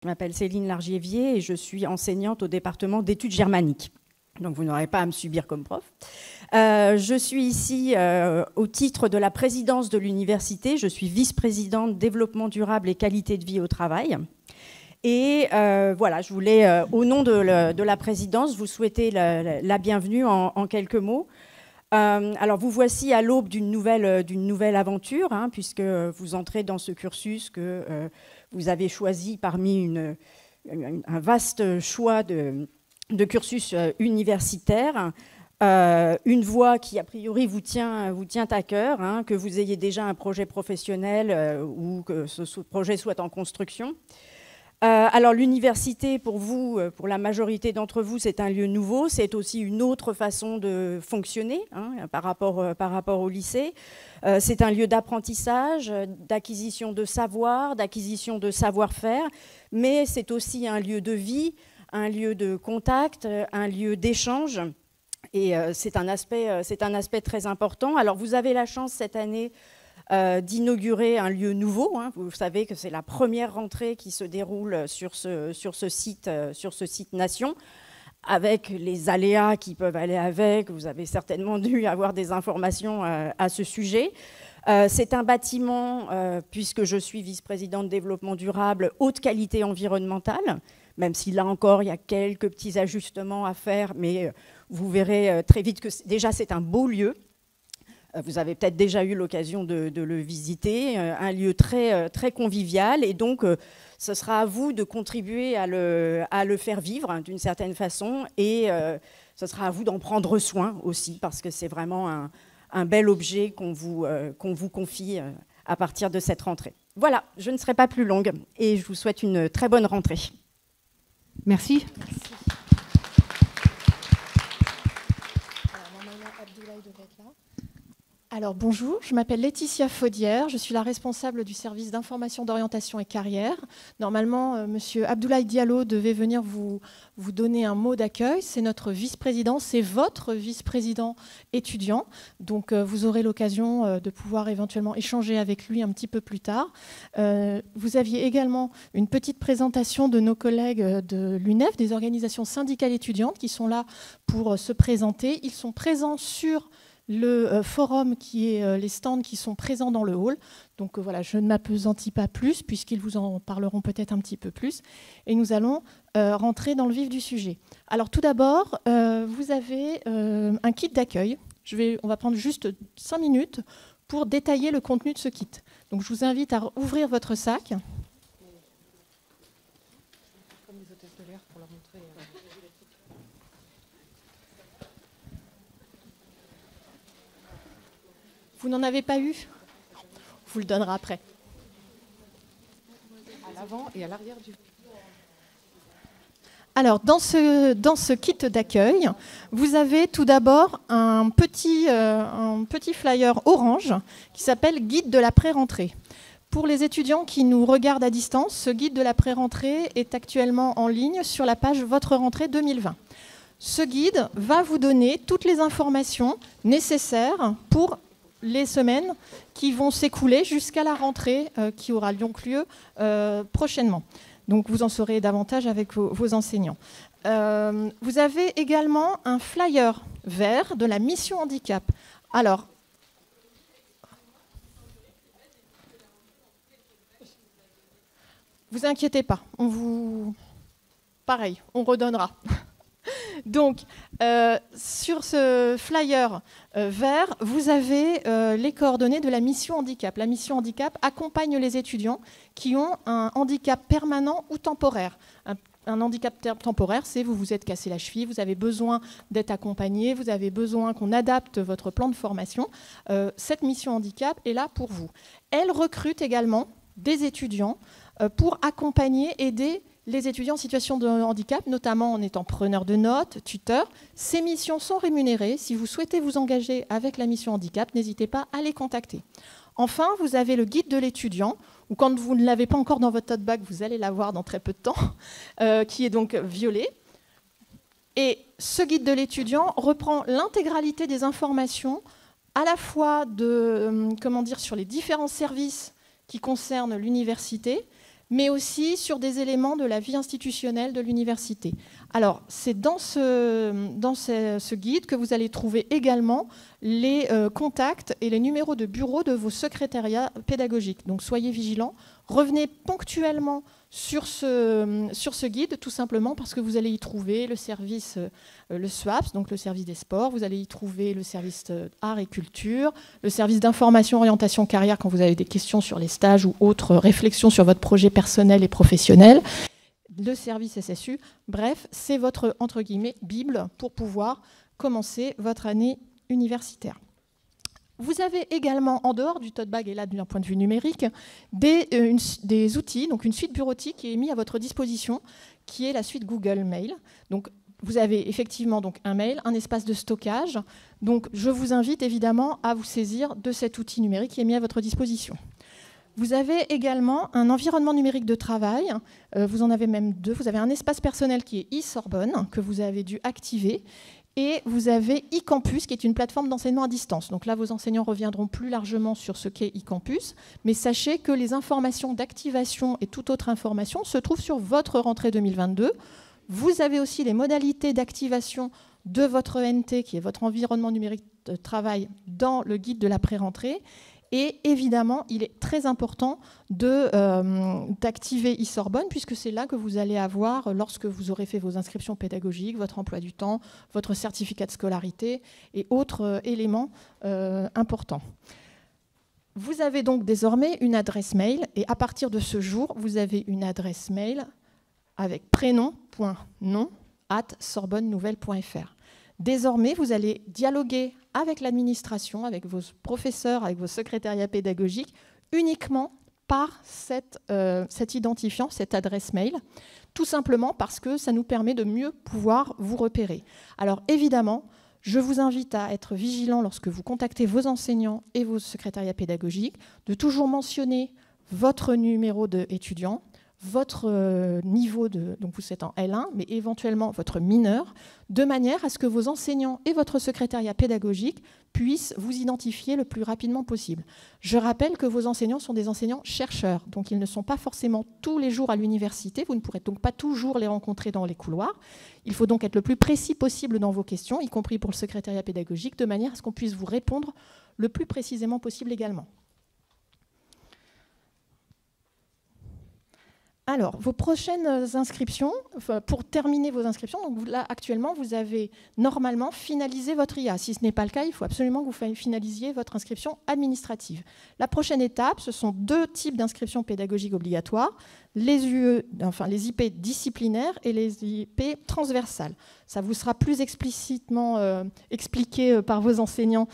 Je m'appelle Céline Largiévier et je suis enseignante au département d'études germaniques. Donc vous n'aurez pas à me subir comme prof. Je suis ici au titre de la présidence de l'université. Je suis vice-présidente développement durable et qualité de vie au travail. Et voilà, je voulais, au nom de la présidence, vous souhaiter la bienvenue en quelques mots. Alors vous voici à l'aube d'une nouvelle aventure, hein, puisque vous entrez dans ce cursus que vous avez choisi parmi un vaste choix de cursus universitaire, une voie qui a priori vous tient à cœur, hein, que vous ayez déjà un projet professionnel ou que ce projet soit en construction. Alors l'université, pour vous, pour la majorité d'entre vous, c'est un lieu nouveau, c'est aussi une autre façon de fonctionner, hein, par rapport au lycée. C'est un lieu d'apprentissage, d'acquisition de savoir, d'acquisition de savoir-faire, mais c'est aussi un lieu de vie, un lieu de contact, un lieu d'échange. Et c'est un aspect très important. Alors vous avez la chance cette année d'inaugurer un lieu nouveau, hein. Vous savez que c'est la première rentrée qui se déroule sur ce site Nation, avec les aléas qui peuvent aller avec. Vous avez certainement dû avoir des informations à ce sujet. C'est un bâtiment, puisque je suis vice-présidente de développement durable, haute qualité environnementale, même si là encore il y a quelques petits ajustements à faire, mais vous verrez très vite que déjà c'est un beau lieu. Vous avez peut-être déjà eu l'occasion de le visiter, un lieu très, très convivial, et donc ce sera à vous de contribuer à le faire vivre, hein, d'une certaine façon, et ce sera à vous d'en prendre soin aussi, parce que c'est vraiment un bel objet qu'on vous confie à partir de cette rentrée. Voilà, je ne serai pas plus longue, et je vous souhaite une très bonne rentrée. Merci. Alors bonjour, je m'appelle Laetitia Faudière, je suis la responsable du service d'information d'orientation et carrière. Normalement, monsieur Abdoulaye Diallo devait venir vous donner un mot d'accueil. C'est notre vice-président, c'est votre vice-président étudiant. Donc vous aurez l'occasion de pouvoir éventuellement échanger avec lui un petit peu plus tard. Vous aviez également une petite présentation de nos collègues de l'UNEF, des organisations syndicales étudiantes qui sont là pour se présenter. Ils sont présents sur le forum qui est les stands qui sont présents dans le hall. Donc voilà, je ne m'appesantis pas plus puisqu'ils vous en parleront peut-être un petit peu plus. Et nous allons rentrer dans le vif du sujet. Alors tout d'abord, vous avez un kit d'accueil. On va prendre juste 5 minutes pour détailler le contenu de ce kit. Donc je vous invite à ouvrir votre sac. Comme les hôtesses de l'air pour leur montrer. Vous n'en avez pas eu? On vous le donnera après. À l'avant et à l'arrière du... Alors, dans ce kit d'accueil, vous avez tout d'abord un petit flyer orange qui s'appelle « Guide de la pré-rentrée ». Pour les étudiants qui nous regardent à distance, ce guide de la pré-rentrée est actuellement en ligne sur la page « Votre rentrée 2020 ». Ce guide va vous donner toutes les informations nécessaires pour les semaines qui vont s'écouler jusqu'à la rentrée qui aura donc lieu prochainement. Donc vous en saurez davantage avec vos enseignants. Vous avez également un flyer vert de la mission handicap. Alors, vous inquiétez pas, pareil, on redonnera. Donc, sur ce flyer vert, vous avez les coordonnées de la mission handicap. La mission handicap accompagne les étudiants qui ont un handicap permanent ou temporaire. Un handicap temporaire, c'est vous êtes cassé la cheville, vous avez besoin d'être accompagné, vous avez besoin qu'on adapte votre plan de formation. Cette mission handicap est là pour vous. Elle recrute également des étudiants pour accompagner, aider les étudiants en situation de handicap, notamment en étant preneurs de notes, tuteurs. Ces missions sont rémunérées. Si vous souhaitez vous engager avec la mission handicap, n'hésitez pas à les contacter. Enfin, vous avez le guide de l'étudiant, ou quand vous ne l'avez pas encore dans votre tote bag, vous allez l'avoir dans très peu de temps, qui est donc violet. Et ce guide de l'étudiant reprend l'intégralité des informations, à la fois sur les différents services qui concernent l'université, mais aussi sur des éléments de la vie institutionnelle de l'université. Alors, c'est dans ce guide que vous allez trouver également les contacts et les numéros de bureau de vos secrétariats pédagogiques. Donc, soyez vigilants. Revenez ponctuellement sur ce guide, tout simplement parce que vous allez y trouver le service, le SWAPS, donc le service des sports, vous allez y trouver le service art et culture, le service d'information, orientation, carrière, quand vous avez des questions sur les stages ou autres réflexions sur votre projet personnel et professionnel, le service SSU. Bref, c'est votre, entre guillemets, Bible pour pouvoir commencer votre année universitaire. Vous avez également, en dehors du tote bag et là d'un point de vue numérique, des outils, donc une suite bureautique qui est mise à votre disposition, qui est la suite Google Mail. Donc, vous avez effectivement donc un mail, un espace de stockage. Donc, je vous invite évidemment à vous saisir de cet outil numérique qui est mis à votre disposition. Vous avez également un environnement numérique de travail. Vous en avez même deux. Vous avez un espace personnel qui est e-Sorbonne, que vous avez dû activer. Et vous avez eCampus, qui est une plateforme d'enseignement à distance. Donc là, vos enseignants reviendront plus largement sur ce qu'est eCampus. Mais sachez que les informations d'activation et toute autre information se trouvent sur votre rentrée 2022. Vous avez aussi les modalités d'activation de votre ENT, qui est votre environnement numérique de travail, dans le guide de la pré-rentrée. Et évidemment, il est très important d'activer eSorbonne, puisque c'est là que vous allez avoir, lorsque vous aurez fait vos inscriptions pédagogiques, votre emploi du temps, votre certificat de scolarité et autres éléments importants. Vous avez donc désormais une adresse mail, et à partir de ce jour, vous avez une adresse mail avec prénom.nom@sorbonnenouvelle.fr. Désormais, vous allez dialoguer avec l'administration, avec vos professeurs, avec vos secrétariats pédagogiques, uniquement par cet identifiant, cette adresse mail, tout simplement parce que ça nous permet de mieux pouvoir vous repérer. Alors évidemment, je vous invite à être vigilant lorsque vous contactez vos enseignants et vos secrétariats pédagogiques, de toujours mentionner votre numéro d'étudiant, votre niveau donc vous êtes en L1, mais éventuellement votre mineur, de manière à ce que vos enseignants et votre secrétariat pédagogique puissent vous identifier le plus rapidement possible. Je rappelle que vos enseignants sont des enseignants-chercheurs, donc ils ne sont pas forcément tous les jours à l'université, vous ne pourrez donc pas toujours les rencontrer dans les couloirs. Il faut donc être le plus précis possible dans vos questions, y compris pour le secrétariat pédagogique, de manière à ce qu'on puisse vous répondre le plus précisément possible également. Alors, vos prochaines inscriptions, pour terminer vos inscriptions, donc là, actuellement, vous avez normalement finalisé votre IA. Si ce n'est pas le cas, il faut absolument que vous finalisiez votre inscription administrative. La prochaine étape, ce sont deux types d'inscriptions pédagogiques obligatoires, les IP disciplinaires et les IP transversales. Ça vous sera plus explicitement expliqué par vos enseignants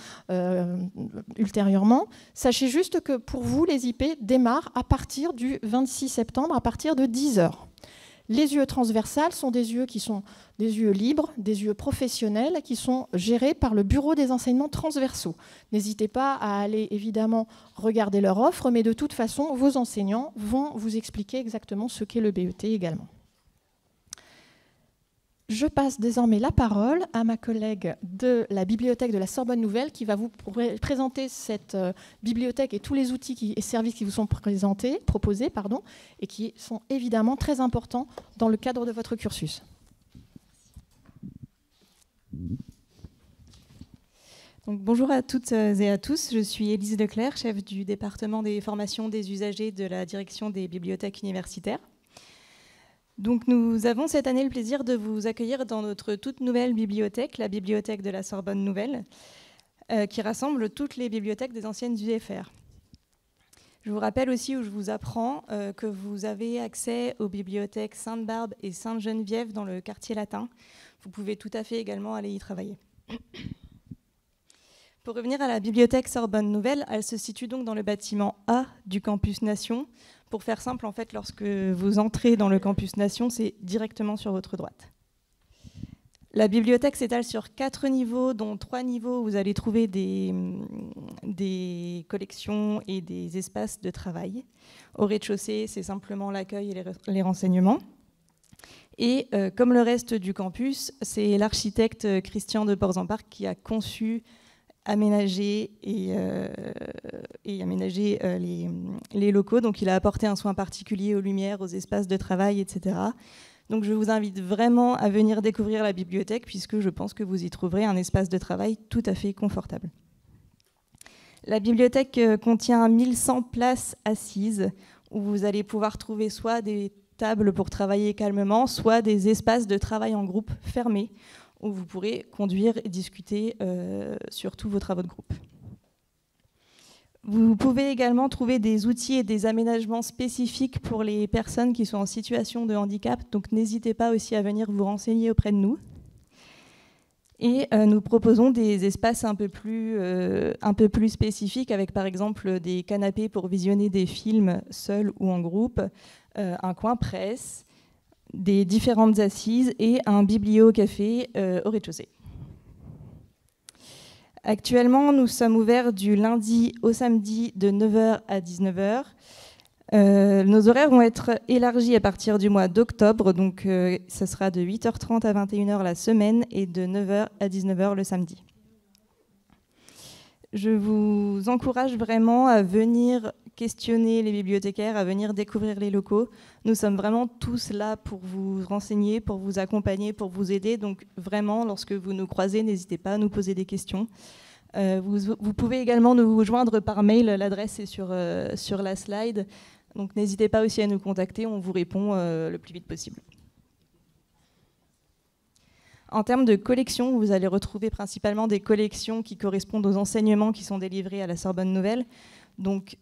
ultérieurement. Sachez juste que pour vous, les IP démarrent à partir du 26 septembre, à partir de 10h. Les UE transversales sont des UE qui sont des UE libres, des UE professionnels qui sont gérés par le Bureau des enseignements transversaux. N'hésitez pas à aller évidemment regarder leur offre, mais de toute façon, vos enseignants vont vous expliquer exactement ce qu'est le BET également. Je passe désormais la parole à ma collègue de la bibliothèque de la Sorbonne Nouvelle qui va vous présenter cette bibliothèque et tous les outils et services qui vous sont proposés et qui sont évidemment très importants dans le cadre de votre cursus. Donc, bonjour à toutes et à tous, je suis Élise Leclerc, chef du département des formations des usagers de la direction des bibliothèques universitaires. Donc, nous avons cette année le plaisir de vous accueillir dans notre toute nouvelle bibliothèque, la bibliothèque de la Sorbonne Nouvelle, qui rassemble toutes les bibliothèques des anciennes UFR. Je vous rappelle aussi, où je vous apprends, que vous avez accès aux bibliothèques Sainte-Barbe et Sainte-Geneviève dans le quartier latin. Vous pouvez tout à fait également aller y travailler. Pour revenir à la bibliothèque Sorbonne Nouvelle, elle se situe donc dans le bâtiment A du campus Nation. Pour faire simple, en fait, lorsque vous entrez dans le campus Nation, c'est directement sur votre droite. La bibliothèque s'étale sur 4 niveaux, dont 3 niveaux où vous allez trouver des collections et des espaces de travail. Au rez-de-chaussée, c'est simplement l'accueil et les renseignements. Et comme le reste du campus, c'est l'architecte Christian de Porzenparc qui a conçu aménager aménager les locaux. Donc il a apporté un soin particulier aux lumières, aux espaces de travail, etc. Donc je vous invite vraiment à venir découvrir la bibliothèque puisque je pense que vous y trouverez un espace de travail tout à fait confortable. La bibliothèque contient 1100 places assises où vous allez pouvoir trouver soit des tables pour travailler calmement, soit des espaces de travail en groupe fermés où vous pourrez conduire et discuter sur tous vos travaux de groupe. Vous pouvez également trouver des outils et des aménagements spécifiques pour les personnes qui sont en situation de handicap, donc n'hésitez pas aussi à venir vous renseigner auprès de nous. Et nous proposons des espaces un peu plus spécifiques avec par exemple des canapés pour visionner des films seuls ou en groupe, un coin presse, des différentes assises et un biblio-café au rez-de-chaussée. Actuellement, nous sommes ouverts du lundi au samedi de 9h à 19h. Nos horaires vont être élargis à partir du mois d'octobre, donc ça sera de 8h30 à 21h la semaine et de 9h à 19h le samedi. Je vous encourage vraiment à venir questionner les bibliothécaires, à venir découvrir les locaux. Nous sommes vraiment tous là pour vous renseigner, pour vous accompagner, pour vous aider. Donc vraiment, lorsque vous nous croisez, n'hésitez pas à nous poser des questions. Vous pouvez également nous joindre par mail, l'adresse est sur la slide. Donc n'hésitez pas aussi à nous contacter, on vous répond le plus vite possible. En termes de collections, vous allez retrouver principalement des collections qui correspondent aux enseignements qui sont délivrés à la Sorbonne Nouvelle, donc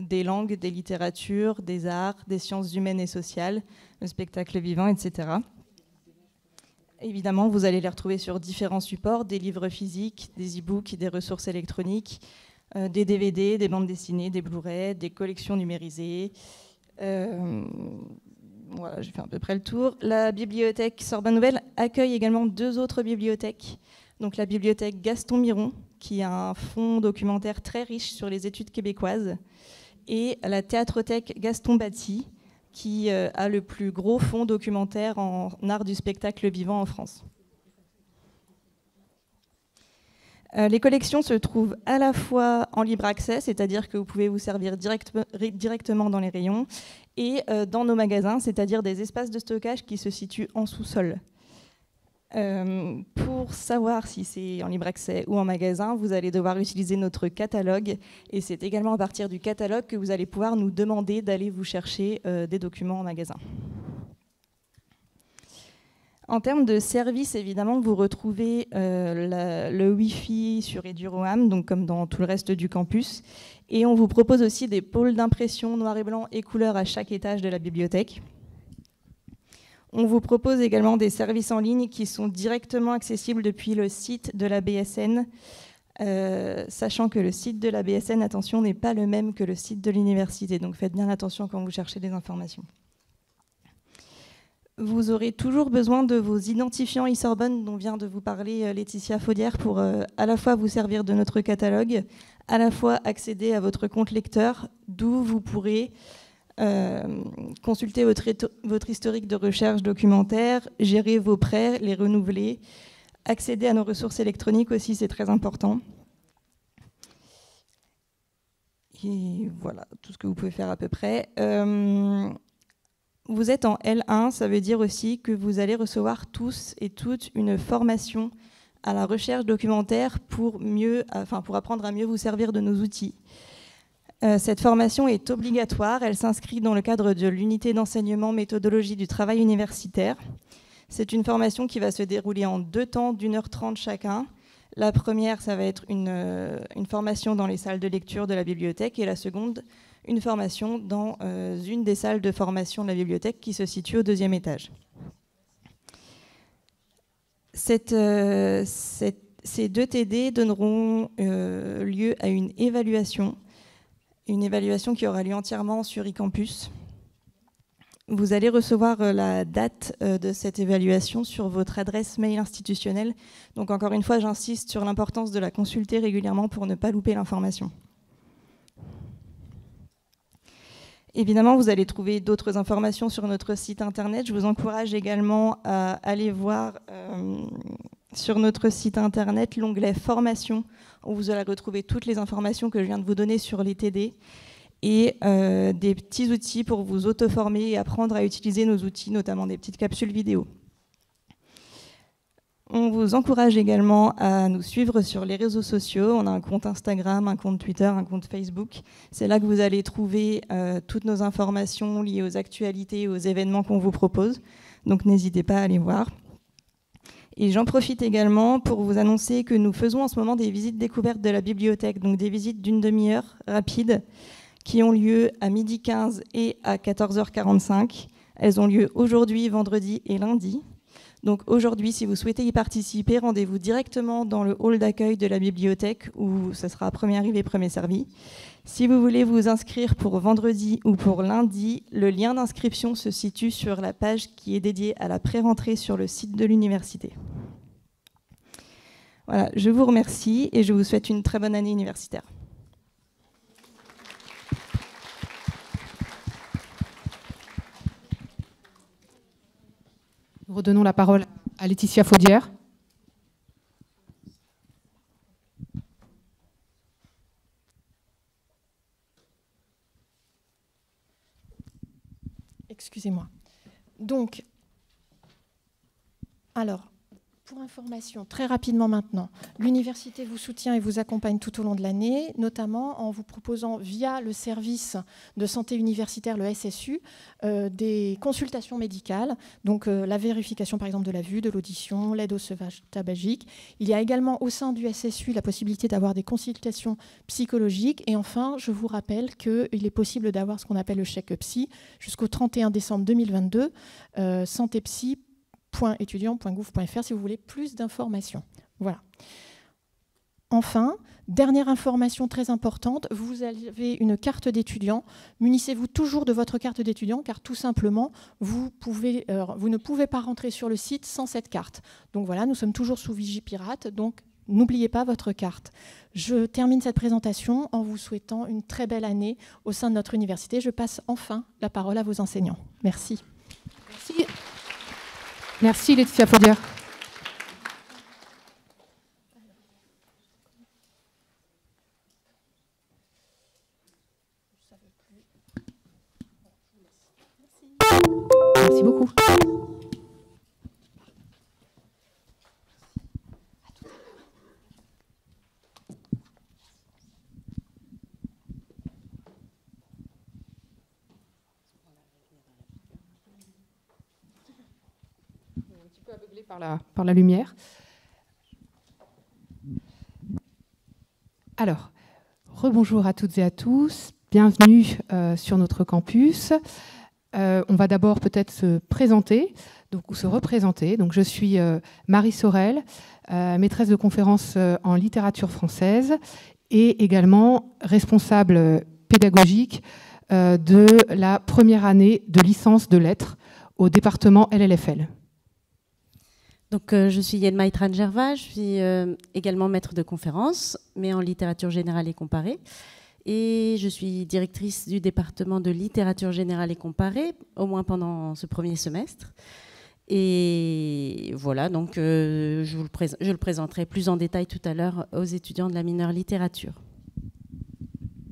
des langues, des littératures, des arts, des sciences humaines et sociales, le spectacle vivant, etc. Évidemment, vous allez les retrouver sur différents supports, des livres physiques, des e-books, des ressources électroniques, des DVD, des bandes dessinées, des Blu-ray, des collections numérisées. Voilà, j'ai fait à peu près le tour. La bibliothèque Sorbonne Nouvelle accueille également 2 autres bibliothèques. Donc la bibliothèque Gaston Miron, qui a un fonds documentaire très riche sur les études québécoises, et la théâtrothèque Gaston Batty, qui a le plus gros fonds documentaire en art du spectacle vivant en France. Les collections se trouvent à la fois en libre accès, c'est-à-dire que vous pouvez vous servir directement dans les rayons, et dans nos magasins, c'est-à-dire des espaces de stockage qui se situent en sous-sol. Pour savoir si c'est en libre accès ou en magasin, vous allez devoir utiliser notre catalogue, et c'est également à partir du catalogue que vous allez pouvoir nous demander d'aller vous chercher des documents en magasin. En termes de services, évidemment, vous retrouvez le Wi-Fi sur Eduroam, donc comme dans tout le reste du campus. Et on vous propose aussi des pôles d'impression noir et blanc et couleur à chaque étage de la bibliothèque. On vous propose également des services en ligne qui sont directement accessibles depuis le site de la BSN, sachant que le site de la BSN, attention, n'est pas le même que le site de l'université. Donc faites bien attention quand vous cherchez des informations. Vous aurez toujours besoin de vos identifiants e-Sorbonne dont vient de vous parler Laetitia Faudière pour à la fois vous servir de notre catalogue, à la fois accéder à votre compte lecteur, d'où vous pourrez consulter votre historique de recherche documentaire, gérer vos prêts, les renouveler, accéder à nos ressources électroniques aussi, c'est très important. Et voilà, tout ce que vous pouvez faire à peu près. Vous êtes en L1, ça veut dire aussi que vous allez recevoir tous et toutes une formation à la recherche documentaire pour apprendre à mieux vous servir de nos outils. Cette formation est obligatoire, elle s'inscrit dans le cadre de l'unité d'enseignement méthodologie du travail universitaire. C'est une formation qui va se dérouler en 2 temps d'1h30 chacun. La première, ça va être une formation dans les salles de lecture de la bibliothèque et la seconde, une formation dans une des salles de formation de la bibliothèque qui se situe au 2e étage. Ces 2 TD donneront lieu à une évaluation qui aura lieu entièrement sur eCampus. Vous allez recevoir la date de cette évaluation sur votre adresse mail institutionnelle. Donc encore une fois, j'insiste sur l'importance de la consulter régulièrement pour ne pas louper l'information. Évidemment, vous allez trouver d'autres informations sur notre site internet. Je vous encourage également à aller voir sur notre site internet l'onglet Formation, où vous allez retrouver toutes les informations que je viens de vous donner sur les TD et des petits outils pour vous auto-former et apprendre à utiliser nos outils, notamment des petites capsules vidéo. On vous encourage également à nous suivre sur les réseaux sociaux. On a un compte Instagram, un compte Twitter, un compte Facebook. C'est là que vous allez trouver toutes nos informations liées aux actualités et aux événements qu'on vous propose. Donc n'hésitez pas à aller voir. Et j'en profite également pour vous annoncer que nous faisons en ce moment des visites découvertes de la bibliothèque, donc des visites d'une demi-heure rapides qui ont lieu à 12h15 et à 14h45. Elles ont lieu aujourd'hui, vendredi et lundi. Donc aujourd'hui, si vous souhaitez y participer, rendez-vous directement dans le hall d'accueil de la bibliothèque où ce sera premier arrivé, premier servi. Si vous voulez vous inscrire pour vendredi ou pour lundi, le lien d'inscription se situe sur la page qui est dédiée à la pré-rentrée sur le site de l'université. Voilà, je vous remercie et je vous souhaite une très bonne année universitaire. Nous redonnons la parole à Laetitia Faudière. Excusez-moi. Donc, alors, pour information, très rapidement maintenant, l'université vous soutient et vous accompagne tout au long de l'année, notamment en vous proposant via le service de santé universitaire, le SSU, des consultations médicales, donc la vérification par exemple de la vue, de l'audition, l'aide au sevrage tabagique. Il y a également au sein du SSU la possibilité d'avoir des consultations psychologiques. Et enfin, je vous rappelle qu'il est possible d'avoir ce qu'on appelle le chèque psy jusqu'au 31 décembre 2022, santépsy.étudiant.gouv.fr si vous voulez plus d'informations. Voilà. Enfin, dernière information très importante, vous avez une carte d'étudiant. Munissez-vous toujours de votre carte d'étudiant car tout simplement, vous ne pouvez pas rentrer sur le site sans cette carte. Donc voilà, nous sommes toujours sous Vigipirate, donc n'oubliez pas votre carte. Je termine cette présentation en vous souhaitant une très belle année au sein de notre université. Je passe enfin la parole à vos enseignants. Merci. Merci. Merci Laetitia Faudière. Merci beaucoup. Aveuglé par la lumière. Alors, rebonjour à toutes et à tous. Bienvenue sur notre campus. On va d'abord peut-être se présenter, ou se représenter. Donc, je suis Marie Sorel, maîtresse de conférences en littérature française et également responsable pédagogique de la première année de licence de lettres au département LLFL. Donc, je suis Yenma Itran-Gerva, je suis également maître de conférences, mais en littérature générale et comparée. Et je suis directrice du département de littérature générale et comparée, au moins pendant ce premier semestre. Et voilà, donc je le présenterai plus en détail tout à l'heure aux étudiants de la mineure littérature.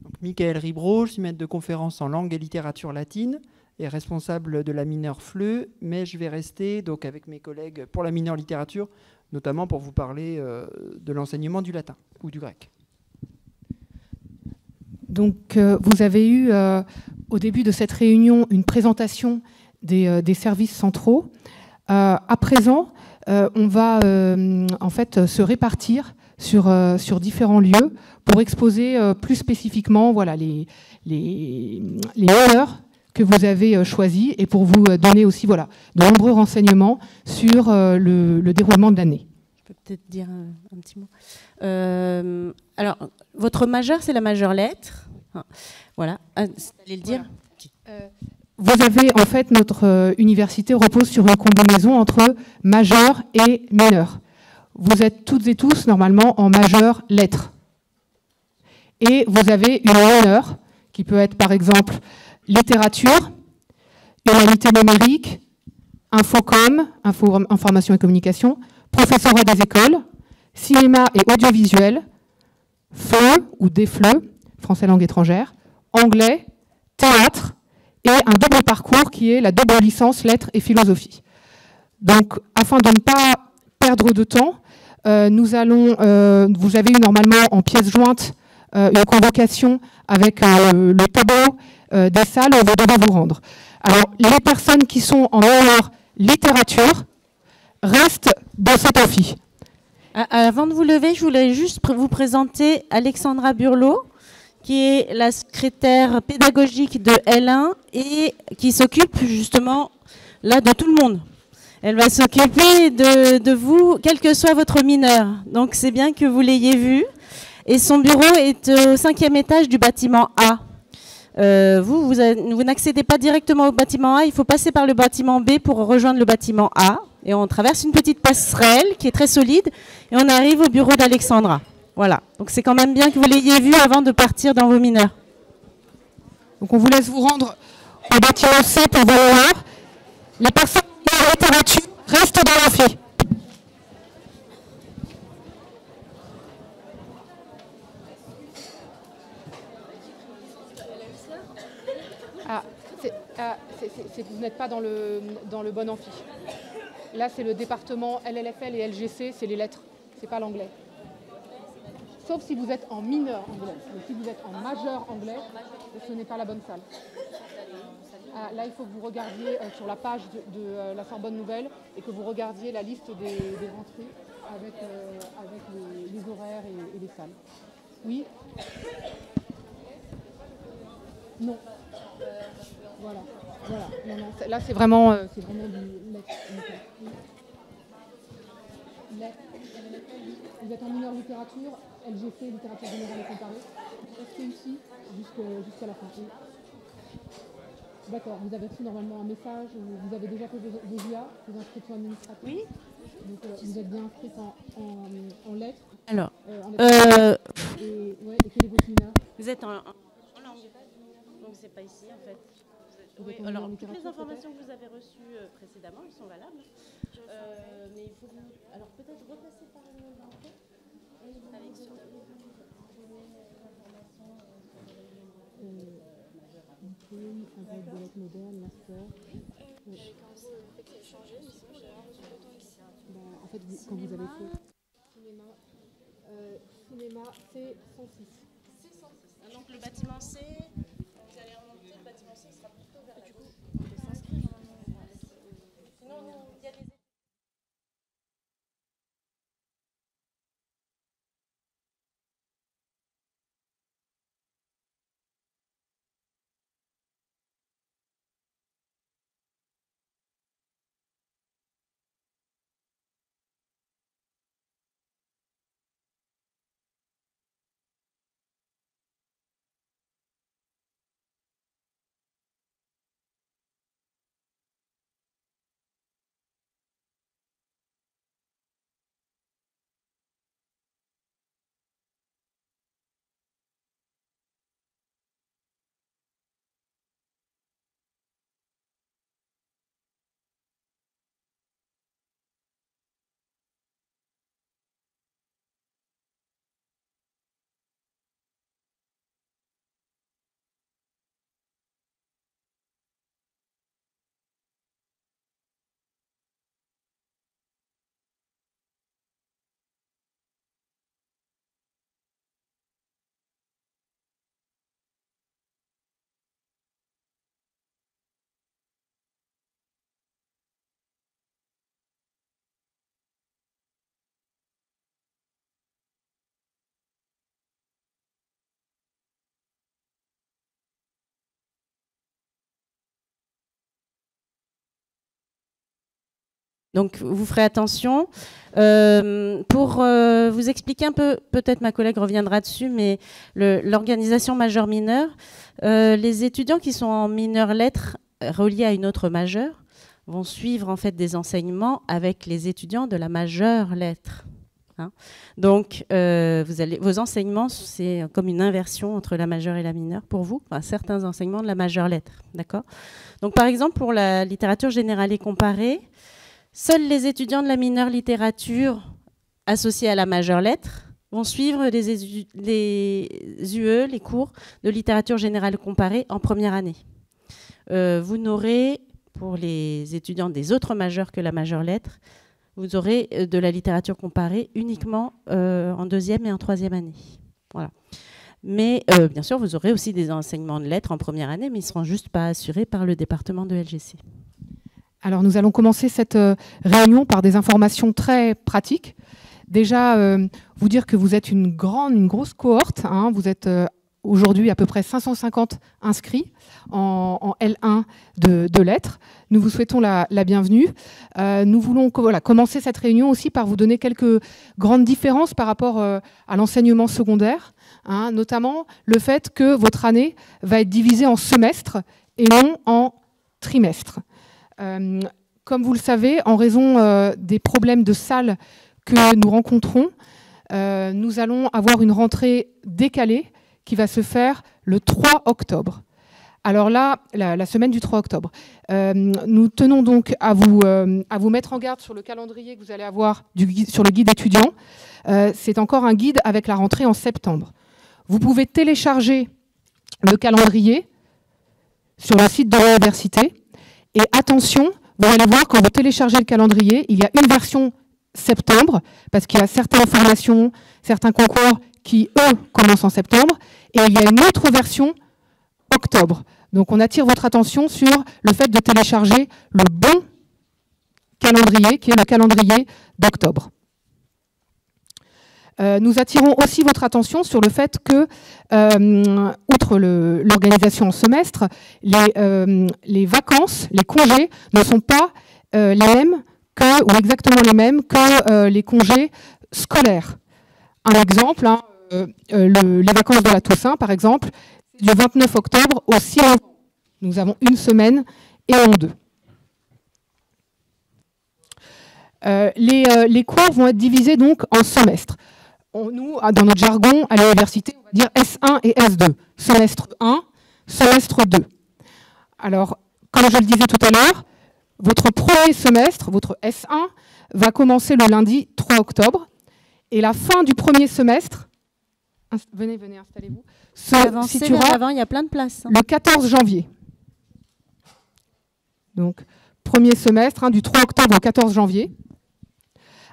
Donc, Michael Ribro, je suis maître de conférences en langue et littérature latine et responsable de la mineure FLE, mais je vais rester donc avec mes collègues pour la mineure littérature, notamment pour vous parler de l'enseignement du latin ou du grec. Donc, vous avez eu au début de cette réunion une présentation des services centraux. À présent, on va en fait se répartir sur différents lieux pour exposer plus spécifiquement voilà, les heures que vous avez choisi et pour vous donner aussi voilà, de nombreux renseignements sur le déroulement de l'année. Je peux peut-être dire un petit mot. Alors, votre majeure, c'est la majeure lettre. Voilà. Vous allez le dire voilà. Vous avez, en fait, notre université repose sur une combinaison entre majeur et mineur. Vous êtes toutes et tous, normalement, en majeure lettres. Et vous avez une mineure, qui peut être, par exemple, littérature, humanité numérique, infocom, information et communication, professorat des écoles, cinéma et audiovisuel, FLE ou DFLE, français langue étrangère, anglais, théâtre et un double parcours qui est la double licence lettres et philosophie. Donc, afin de ne pas perdre de temps, vous avez eu normalement en pièce jointe une convocation avec le tableau des salles où vous devez vous rendre. Alors, les personnes qui sont en meilleure littérature restent dans cet amphi. Avant de vous lever, je voulais juste vous présenter Alexandra Burlot, qui est la secrétaire pédagogique de L1 et qui s'occupe justement là de tout le monde. Elle va s'occuper de vous, quel que soit votre mineur. Donc c'est bien que vous l'ayez vu. Et son bureau est au 5e étage du bâtiment A. Vous n'accédez pas directement au bâtiment A, il faut passer par le bâtiment B pour rejoindre le bâtiment A. Et on traverse une petite passerelle qui est très solide et on arrive au bureau d'Alexandra. Voilà, donc c'est quand même bien que vous l'ayez vu avant de partir dans vos mineurs. Donc on vous laisse vous rendre au bâtiment C pour vos mineurs. Les personnes en littérature restent dans l'amphi. Vous n'êtes pas dans le bon amphi. Là, c'est le département LLFL et LGC, c'est les lettres, c'est pas l'anglais. Sauf si vous êtes en mineur anglais. Mais si vous êtes en majeur anglais, ce n'est pas la bonne salle. Là, il faut que vous regardiez sur la page de la Sorbonne Nouvelle et que vous regardiez la liste des rentrées avec les horaires et les salles. Oui ? Non. Voilà. Non, là, c'est vraiment du Vous êtes en mineur littérature, LGC, littérature générale et comparée. Restez ici jusqu'à la fin. D'accord, vous avez reçu normalement un message, vous avez déjà fait des IA, des inscriptions administratives. Oui. Donc vous êtes bien inscrite en lettres. Alors, et quel est votre mineur? Vous êtes en langue. Donc c'est pas ici en fait. Oui, alors toutes les informations que vous avez reçues précédemment, elles sont valables. Mais il faut que vous... Alors peut-être repasser par l'entrée avec sur l'information avec de lettres modernes, master. J'ai commencé à changer, mais sinon j'ai rien reçu d'autant ici. En fait, quand vous avez fait cinéma C106. C106. Donc le bâtiment C, vous allez remonter, le bâtiment C sera plutôt vers du coup. On peut s'inscrire normalement. Sinon, il y a des... Donc, vous ferez attention. Pour vous expliquer un peu, peut-être ma collègue reviendra dessus, mais l'organisation majeur-mineur, les étudiants qui sont en mineur lettres reliés à une autre majeure vont suivre en fait des enseignements avec les étudiants de la majeure lettres. Hein. Donc, vos enseignements, c'est comme une inversion entre la majeure et la mineure pour vous, enfin, certains enseignements de la majeure lettres. D'accord ? Donc, par exemple, pour la littérature générale et comparée, Seuls les étudiants de la mineure littérature associés à la majeure lettre vont suivre les UE, les cours de littérature générale comparée en première année. Vous n'aurez, pour les étudiants des autres majeures que la majeure lettre, vous aurez de la littérature comparée uniquement en deuxième et en troisième année. Voilà. Mais bien sûr, vous aurez aussi des enseignements de lettres en première année, mais ils ne seront juste pas assurés par le département de LGC. Alors, nous allons commencer cette réunion par des informations très pratiques. Déjà, vous dire que vous êtes une grosse cohorte. Hein. Vous êtes aujourd'hui à peu près 550 inscrits en L1 de lettres. Nous vous souhaitons la bienvenue. Nous voulons commencer cette réunion aussi par vous donner quelques grandes différences par rapport à l'enseignement secondaire, hein, notamment le fait que votre année va être divisée en semestres et non en trimestres. Comme vous le savez, en raison des problèmes de salles que nous rencontrons, nous allons avoir une rentrée décalée qui va se faire le 3 octobre. Alors là, la semaine du 3 octobre. Nous tenons donc à vous mettre en garde sur le calendrier que vous allez avoir sur le guide étudiant. C'est encore un guide avec la rentrée en septembre. Vous pouvez télécharger le calendrier sur le site de l'université. Et attention, vous allez voir, quand vous téléchargez le calendrier, il y a une version septembre, parce qu'il y a certaines formations, certains concours qui, eux, commencent en septembre, et il y a une autre version octobre. Donc on attire votre attention sur le fait de télécharger le bon calendrier, qui est le calendrier d'octobre. Nous attirons aussi votre attention sur le fait que, outre l'organisation en semestre, les vacances, les congés ne sont pas les mêmes ou exactement les mêmes que les congés scolaires. Un exemple, hein, les vacances de la Toussaint, par exemple, du 29 octobre au 6 novembre. Nous avons une semaine et non deux. Les cours vont être divisés donc en semestres. Nous, dans notre jargon, à l'université, on va dire S1 et S2. Semestre 1, semestre 2. Alors, comme je le disais tout à l'heure, votre premier semestre, votre S1, va commencer le lundi 3 octobre. Et la fin du premier semestre, venez, installez-vous, se situera avant, il y a plein de places, hein. Le 14 janvier. Donc, premier semestre, hein, du 3 octobre au 14 janvier.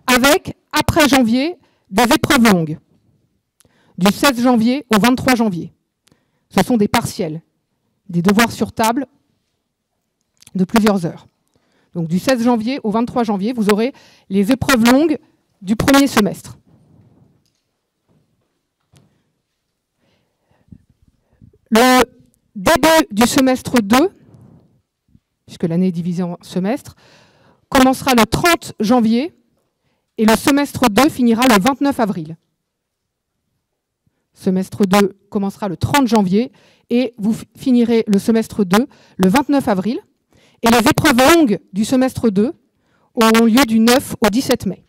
Avec, après janvier, des épreuves longues, du 16 janvier au 23 janvier. Ce sont des partiels, des devoirs sur table de plusieurs heures. Donc du 16 janvier au 23 janvier, vous aurez les épreuves longues du premier semestre. Le début du semestre 2, puisque l'année est divisée en semestres, commencera le 30 janvier. Et le semestre 2 finira le 29 avril. Semestre 2 commencera le 30 janvier et vous finirez le semestre 2 le 29 avril. Et les épreuves longues du semestre 2 auront lieu du 9 au 17 mai.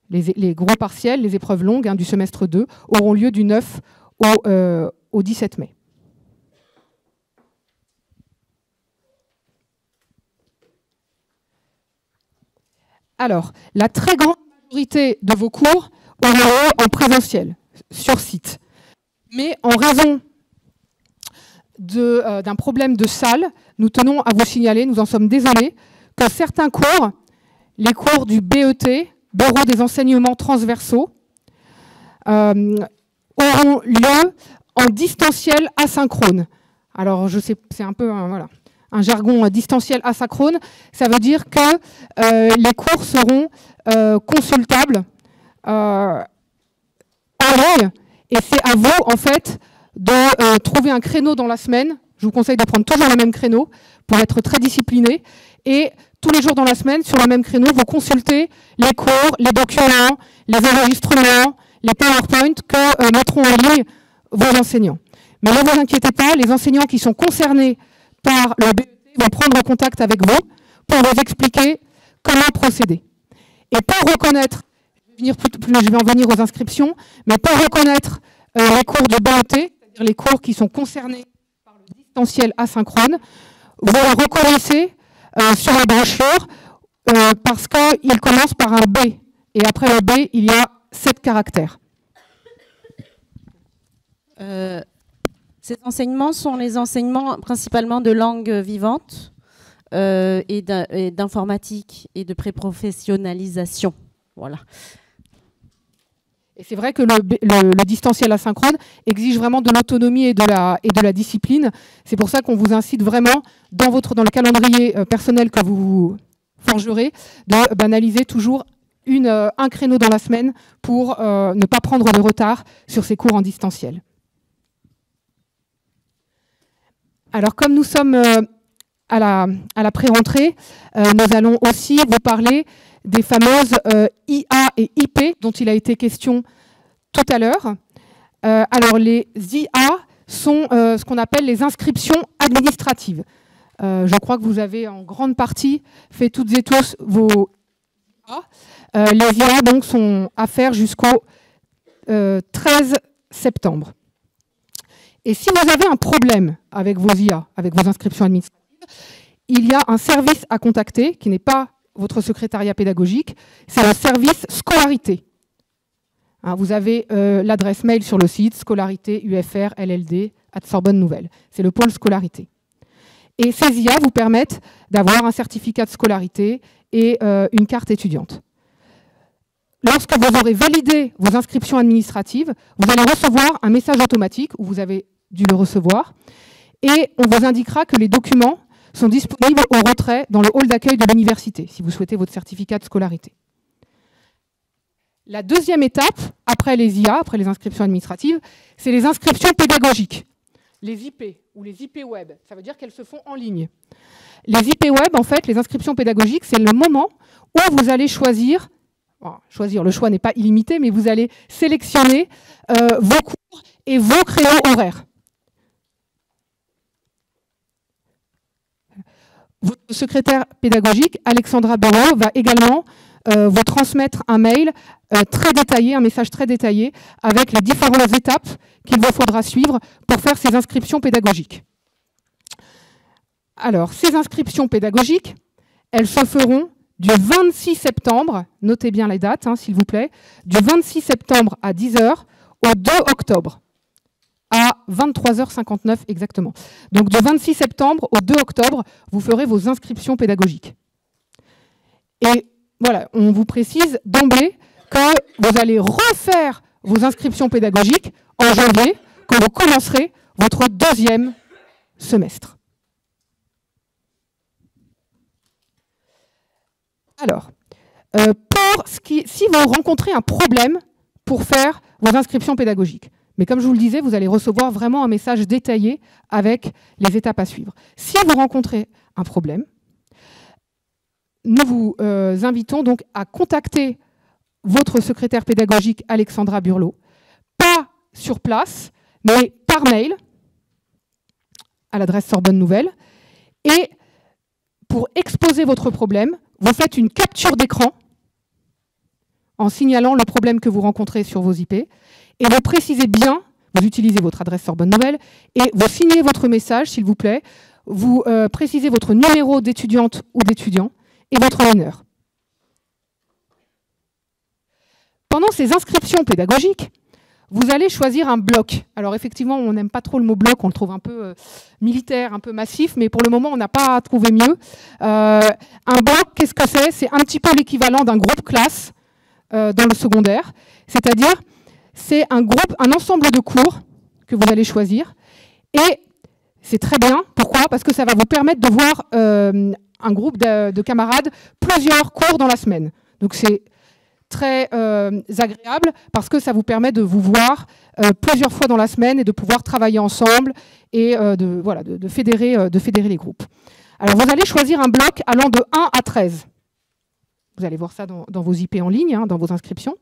Les gros partiels, les épreuves longues, hein, du semestre 2 auront lieu du 9 au 17 mai. Alors, la très grande majorité de vos cours auront lieu en présentiel, sur site. Mais en raison d'un problème de salle, nous tenons à vous signaler, nous en sommes désolés, que certains cours, les cours du BET, Bureau des enseignements transversaux, auront lieu en distanciel asynchrone. Alors, je sais, c'est un peu un jargon distanciel asynchrone. Ça veut dire que les cours seront consultables en ligne. Et c'est à vous, en fait, de trouver un créneau dans la semaine. Je vous conseille de prendre toujours le même créneau pour être très discipliné. Et tous les jours dans la semaine, sur le même créneau, vous consultez les cours, les documents, les enregistrements, les PowerPoint que mettront en ligne vos enseignants. Mais ne vous inquiétez pas, les enseignants qui sont concernés par le BET vont prendre contact avec vous pour vous expliquer comment procéder. Et pour reconnaître, je vais en venir aux inscriptions, mais pour reconnaître les cours de BET, c'est-à-dire les cours qui sont concernés par le distanciel asynchrone, vous les reconnaissez sur la brochure parce qu'il commence par un B. Et après le B, il y a 7 caractères. Ces enseignements sont les enseignements principalement de langue vivante et d'informatique et de préprofessionnalisation. Voilà. Et c'est vrai que le distanciel asynchrone exige vraiment de l'autonomie et de la discipline. C'est pour ça qu'on vous incite vraiment, dans le calendrier personnel que vous forgerez, de banaliser toujours un créneau dans la semaine pour ne pas prendre de retard sur ces cours en distanciel. Alors, comme nous sommes à la pré-rentrée, nous allons aussi vous parler des fameuses IA et IP dont il a été question tout à l'heure. Alors, les IA sont ce qu'on appelle les inscriptions administratives. Je crois que vous avez en grande partie fait toutes et tous vos IA. Les IA donc, sont à faire jusqu'au 13 septembre. Et si vous avez un problème avec vos IA, avec vos inscriptions administratives, il y a un service à contacter qui n'est pas votre secrétariat pédagogique, c'est le service scolarité. Vous avez l'adresse mail sur le site scolarité.ufr.LLD@Sorbonne Nouvelle. C'est le pôle scolarité. Et ces IA vous permettent d'avoir un certificat de scolarité et une carte étudiante. Lorsque vous aurez validé vos inscriptions administratives, vous allez recevoir un message automatique, où vous avez dû le recevoir, et on vous indiquera que les documents sont disponibles au retrait dans le hall d'accueil de l'université, si vous souhaitez votre certificat de scolarité. La deuxième étape, après les IA, après les inscriptions administratives, c'est les inscriptions pédagogiques. Les IP ou les IP web, ça veut dire qu'elles se font en ligne. Les IP web, en fait, les inscriptions pédagogiques, c'est le moment où vous allez choisir, le choix n'est pas illimité, mais vous allez sélectionner vos cours et vos créneaux horaires. Votre secrétaire pédagogique, Alexandra Bello, va également vous transmettre un mail très détaillé, un message très détaillé, avec les différentes étapes qu'il vous faudra suivre pour faire ces inscriptions pédagogiques. Alors, ces inscriptions pédagogiques, elles se feront du 26 septembre, notez bien les dates, s'il vous plaît, du 26 septembre à 10 h au 2 octobre, à 23h59 exactement. Donc, du 26 septembre au 2 octobre, vous ferez vos inscriptions pédagogiques. Et voilà, on vous précise d'emblée que vous allez refaire vos inscriptions pédagogiques en janvier, quand vous commencerez votre deuxième semestre. Alors, si vous rencontrez un problème pour faire vos inscriptions pédagogiques, mais comme je vous le disais, vous allez recevoir vraiment un message détaillé avec les étapes à suivre. Si vous rencontrez un problème, nous vous invitons donc à contacter votre secrétaire pédagogique Alexandra Burlot, pas sur place, mais par mail, à l'adresse Sorbonne Nouvelle. Et pour exposer votre problème, vous faites une capture d'écran en signalant le problème que vous rencontrez sur vos IP, et vous précisez bien, vous utilisez votre adresse Sorbonne Nouvelle, et vous signez votre message, s'il vous plaît, vous précisez votre numéro d'étudiante ou d'étudiant, et votre mineur. Pendant ces inscriptions pédagogiques, vous allez choisir un bloc. Alors effectivement, on n'aime pas trop le mot bloc, on le trouve un peu militaire, un peu massif, mais pour le moment, on n'a pas trouvé mieux. Un bloc, qu'est-ce que c'est? C'est un petit peu l'équivalent d'un groupe classe dans le secondaire. C'est-à-dire, c'est un ensemble de cours que vous allez choisir. Et c'est très bien. Pourquoi? Parce que ça va vous permettre de voir un groupe de camarades plusieurs cours dans la semaine. Donc c'est très agréable parce que ça vous permet de vous voir plusieurs fois dans la semaine et de pouvoir travailler ensemble et de fédérer les groupes. Alors vous allez choisir un bloc allant de 1 à 13. Vous allez voir ça dans vos IP en ligne, dans vos inscriptions.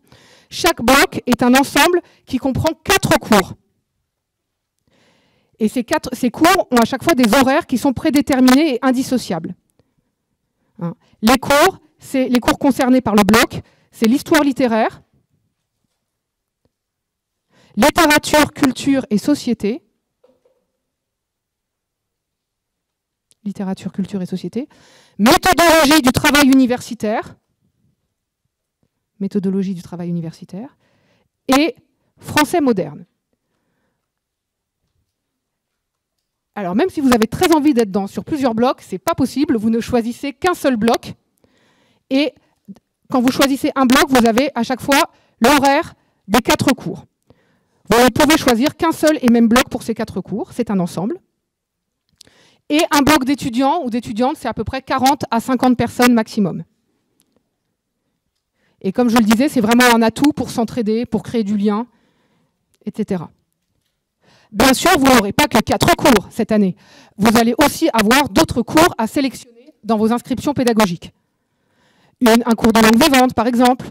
Chaque bloc est un ensemble qui comprend 4 cours. Et ces cours ont à chaque fois des horaires qui sont prédéterminés et indissociables. Les cours concernés par le bloc, c'est l'histoire littéraire, littérature, culture et société, littérature, culture et société. Méthodologie du travail universitaire. Méthodologie du travail universitaire. Et français moderne. Alors, même si vous avez très envie d'être sur plusieurs blocs, ce n'est pas possible. Vous ne choisissez qu'un seul bloc. Et quand vous choisissez un bloc, vous avez à chaque fois l'horaire des 4 cours. Vous ne pouvez choisir qu'un seul et même bloc pour ces 4 cours. C'est un ensemble. Et un bloc d'étudiants ou d'étudiantes, c'est à peu près 40 à 50 personnes maximum. Et comme je le disais, c'est vraiment un atout pour s'entraider, pour créer du lien, etc. Bien sûr, vous n'aurez pas que 4 cours cette année. Vous allez aussi avoir d'autres cours à sélectionner dans vos inscriptions pédagogiques. Un cours de langue vivante, par exemple,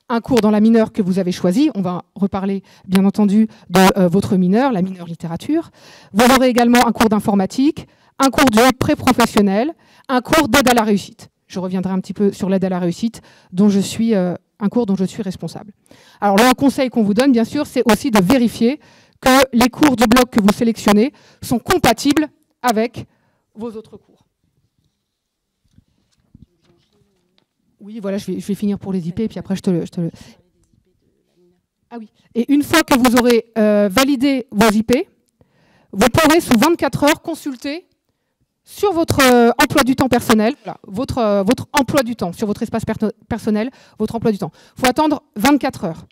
un cours dans la mineure que vous avez choisi. On va reparler, bien entendu, de votre mineure, la mineure littérature. Vous aurez également un cours d'informatique, un cours de pré-professionnel, un cours d'aide à la réussite. Je reviendrai un petit peu sur l'aide à la réussite, un cours dont je suis responsable. Alors là, un conseil qu'on vous donne, bien sûr, c'est aussi de vérifier que les cours du bloc que vous sélectionnez sont compatibles avec vos autres cours. Oui, voilà, je vais finir pour les IP, et puis après je te le... Ah oui. Et une fois que vous aurez validé vos IP, vous pourrez, sous 24 heures, consulter sur votre emploi du temps personnel, voilà, votre emploi du temps, sur votre espace personnel, votre emploi du temps. Il faut attendre 24 heures.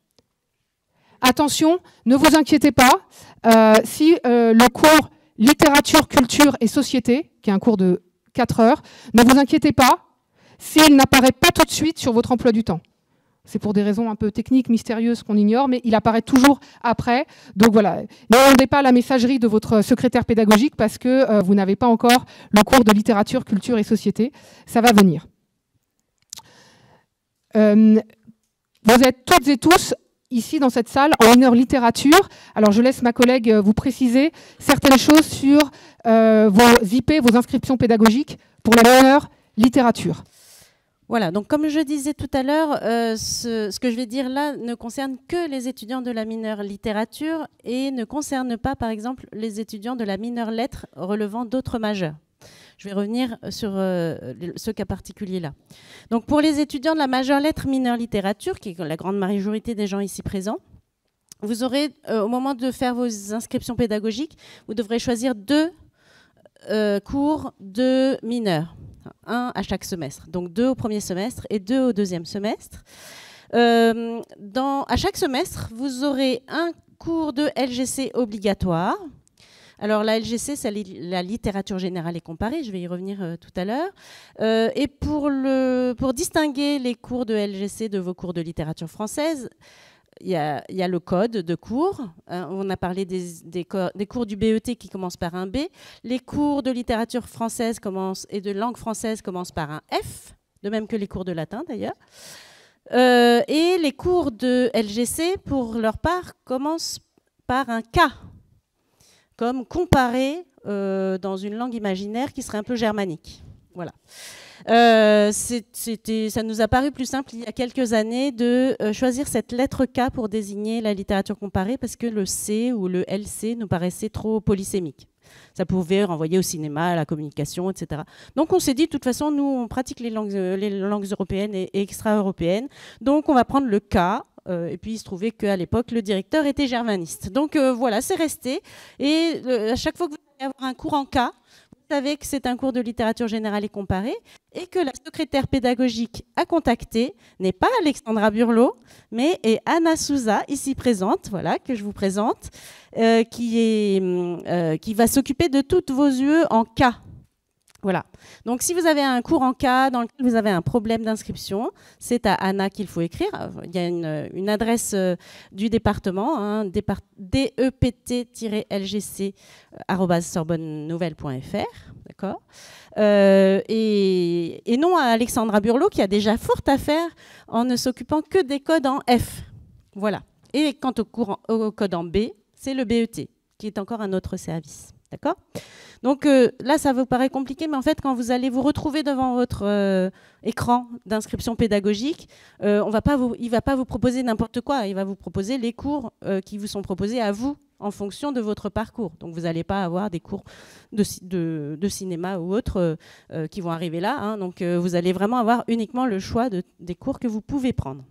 Attention, ne vous inquiétez pas, si le cours littérature, culture et société, qui est un cours de 4 heures, ne vous inquiétez pas s'il n'apparaît pas tout de suite sur votre emploi du temps. C'est pour des raisons un peu techniques, mystérieuses qu'on ignore, mais il apparaît toujours après. Donc voilà, ne demandez pas la messagerie de votre secrétaire pédagogique parce que vous n'avez pas encore le cours de littérature, culture et société. Ça va venir. Vous êtes toutes et tous ici dans cette salle en mineure littérature. Alors je laisse ma collègue vous préciser certaines choses sur vos IP, vos inscriptions pédagogiques pour la mineure littérature. Voilà, donc comme je disais tout à l'heure, ce que je vais dire là ne concerne que les étudiants de la mineure littérature et ne concerne pas, par exemple, les étudiants de la mineure lettres relevant d'autres majeurs. Je vais revenir sur ce cas particulier-là. Donc pour les étudiants de la majeure lettres mineure littérature, qui est la grande majorité des gens ici présents, vous aurez, au moment de faire vos inscriptions pédagogiques, vous devrez choisir 2 cours de mineurs. 1 à chaque semestre, donc 2 au premier semestre et 2 au deuxième semestre. À chaque semestre, vous aurez un cours de LGC obligatoire. Alors la LGC, c'est la littérature générale et comparée, je vais y revenir tout à l'heure. Et pour distinguer les cours de LGC de vos cours de littérature française, il y a le code de cours. On a parlé des cours du BET qui commencent par un B. Les cours de littérature française et de langue française commencent par un F, de même que les cours de latin d'ailleurs. Et les cours de LGC, pour leur part, commencent par un K, comme comparé dans une langue imaginaire qui serait un peu germanique. Voilà. Ça nous a paru plus simple il y a quelques années de choisir cette lettre K pour désigner la littérature comparée parce que le C ou le LC nous paraissait trop polysémique. Ça pouvait renvoyer au cinéma, à la communication, etc. Donc on s'est dit, de toute façon, nous, on pratique les langues européennes et extra-européennes. Donc on va prendre le K. Et puis il se trouvait qu'à l'époque, le directeur était germaniste. Donc voilà, c'est resté. Et à chaque fois que vous allez avoir un cours en K, vous savez que c'est un cours de littérature générale et comparée et que la secrétaire pédagogique à contacter n'est pas Alexandra Burlot, mais est Anna Souza, ici présente, voilà, que je vous présente, qui va s'occuper de toutes vos UE en K. Voilà. Donc, si vous avez un cours en K dans lequel vous avez un problème d'inscription, c'est à Anna qu'il faut écrire. Il y a une adresse du département, hein, dept-lgc@sorbonnenouvelle.fr, d'accord. Et non à Alexandra Burlot, qui a déjà fort à faire en ne s'occupant que des codes en F. Voilà. Et quant au code en B, c'est le BET, qui est encore un autre service. D'accord ? Donc là, ça vous paraît compliqué, mais en fait, quand vous allez vous retrouver devant votre écran d'inscription pédagogique, il ne va pas vous proposer n'importe quoi. Il va vous proposer les cours qui vous sont proposés à vous en fonction de votre parcours. Donc vous n'allez pas avoir des cours de cinéma ou autres qui vont arriver là, hein. Donc vous allez vraiment avoir uniquement le choix des cours que vous pouvez prendre.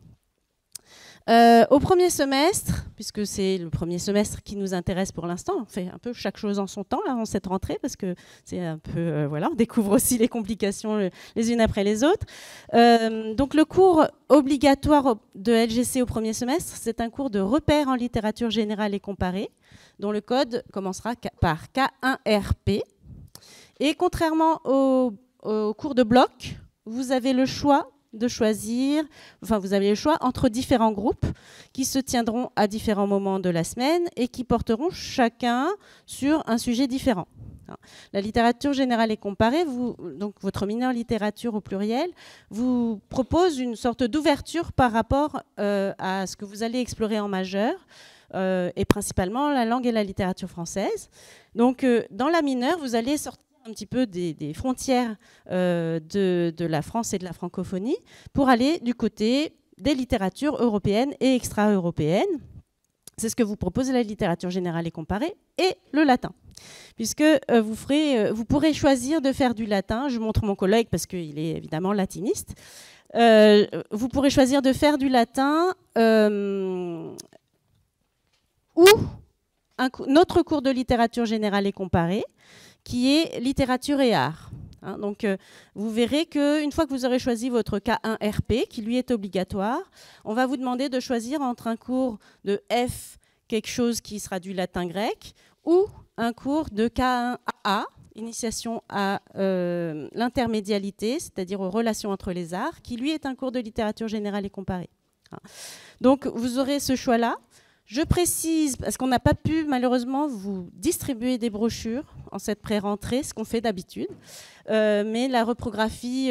Au premier semestre, puisque c'est le premier semestre qui nous intéresse pour l'instant, on fait un peu chaque chose en son temps là, en cette rentrée, parce que c'est un peu, voilà, on découvre aussi les complications les unes après les autres. Donc le cours obligatoire de LGC au premier semestre, c'est un cours de repères en littérature générale et comparée, dont le code commencera par K1RP. Et contrairement au cours de bloc, vous avez le choix de choisir, enfin vous avez le choix entre différents groupes qui se tiendront à différents moments de la semaine et qui porteront chacun sur un sujet différent. La littérature générale et comparée, donc votre mineur littérature au pluriel, vous propose une sorte d'ouverture par rapport à ce que vous allez explorer en majeur, et principalement la langue et la littérature française. Donc dans la mineure, vous allez sortir un petit peu des frontières de la France et de la francophonie pour aller du côté des littératures européennes et extra-européennes. C'est ce que vous propose la littérature générale et comparée et le latin. Puisque vous pourrez choisir de faire du latin. Je montre mon collègue parce qu'il est évidemment latiniste. Vous pourrez choisir de faire du latin ou notre cours de littérature générale et comparée, qui est littérature et art. Hein, donc, vous verrez qu'une fois que vous aurez choisi votre K1RP, qui lui est obligatoire, on va vous demander de choisir entre un cours de F, quelque chose qui sera du latin grec, ou un cours de K1AA, initiation à l'intermédialité, c'est-à-dire aux relations entre les arts, qui lui est un cours de littérature générale et comparée. Hein. Donc, vous aurez ce choix-là. Je précise, parce qu'on n'a pas pu malheureusement vous distribuer des brochures en cette pré-rentrée, ce qu'on fait d'habitude, mais la reprographie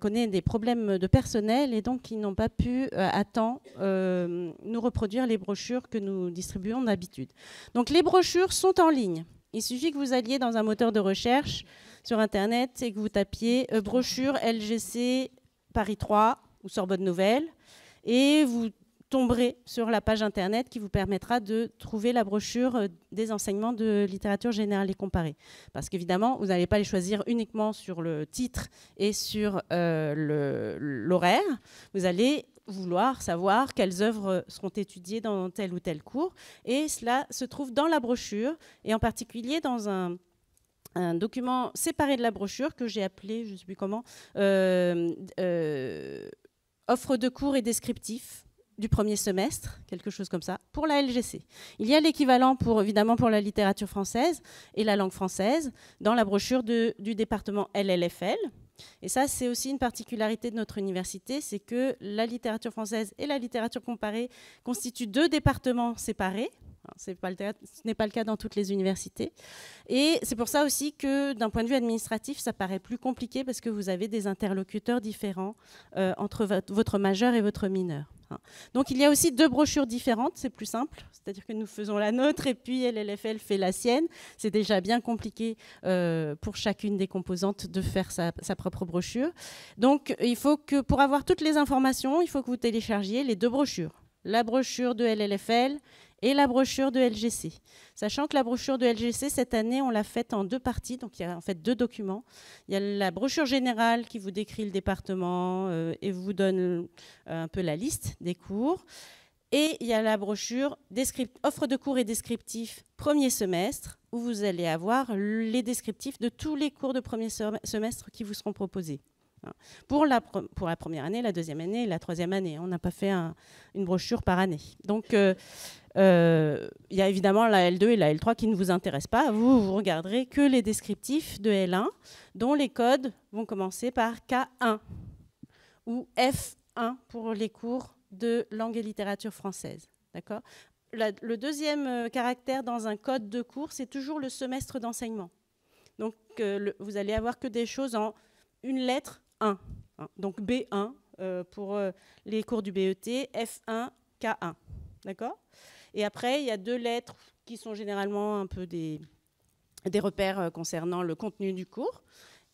connaît des problèmes de personnel et donc ils n'ont pas pu à temps nous reproduire les brochures que nous distribuons d'habitude. Donc les brochures sont en ligne. Il suffit que vous alliez dans un moteur de recherche sur Internet et que vous tapiez brochure LGC Paris 3 ou Sorbonne Nouvelle et vous tomberez sur la page Internet qui vous permettra de trouver la brochure des enseignements de littérature générale et comparée. Parce qu'évidemment, vous n'allez pas les choisir uniquement sur le titre et sur l'horaire. Vous allez vouloir savoir quelles œuvres seront étudiées dans tel ou tel cours. Et cela se trouve dans la brochure, et en particulier dans un document séparé de la brochure que j'ai appelé, je ne sais plus comment, offre de cours et descriptif du premier semestre, quelque chose comme ça, pour la LGC. Il y a l'équivalent, évidemment, pour la littérature française et la langue française dans la brochure du département LLFL. Et ça, c'est aussi une particularité de notre université, c'est que la littérature française et la littérature comparée constituent deux départements séparés. Ce n'est pas le cas dans toutes les universités. Et c'est pour ça aussi que, d'un point de vue administratif, ça paraît plus compliqué parce que vous avez des interlocuteurs différents entre votre majeur et votre mineur. Donc il y a aussi deux brochures différentes, c'est plus simple, c'est-à-dire que nous faisons la nôtre et puis LLFL fait la sienne. C'est déjà bien compliqué pour chacune des composantes de faire sa propre brochure. Donc il faut que, pour avoir toutes les informations, il faut que vous téléchargiez les deux brochures. La brochure de LLFL et la brochure de LGC. Sachant que la brochure de LGC, cette année, on l'a faite en deux parties, donc il y a en fait deux documents. Il y a la brochure générale qui vous décrit le département et vous donne un peu la liste des cours. Et il y a la brochure offre de cours et descriptifs premier semestre, où vous allez avoir les descriptifs de tous les cours de premier semestre qui vous seront proposés. Pour la première année, la deuxième année et la troisième année. On n'a pas fait une brochure par année. Donc, il y a évidemment la L2 et la L3 qui ne vous intéressent pas. Vous regarderez que les descriptifs de L1, dont les codes vont commencer par K1 ou F1 pour les cours de langue et littérature française. D'accord ? Le deuxième caractère dans un code de cours, c'est toujours le semestre d'enseignement. Donc, vous allez avoir que des choses en une lettre 1. Donc B1 pour les cours du BET, F1, K1. D'accord ? Et après, il y a deux lettres qui sont généralement un peu des repères concernant le contenu du cours.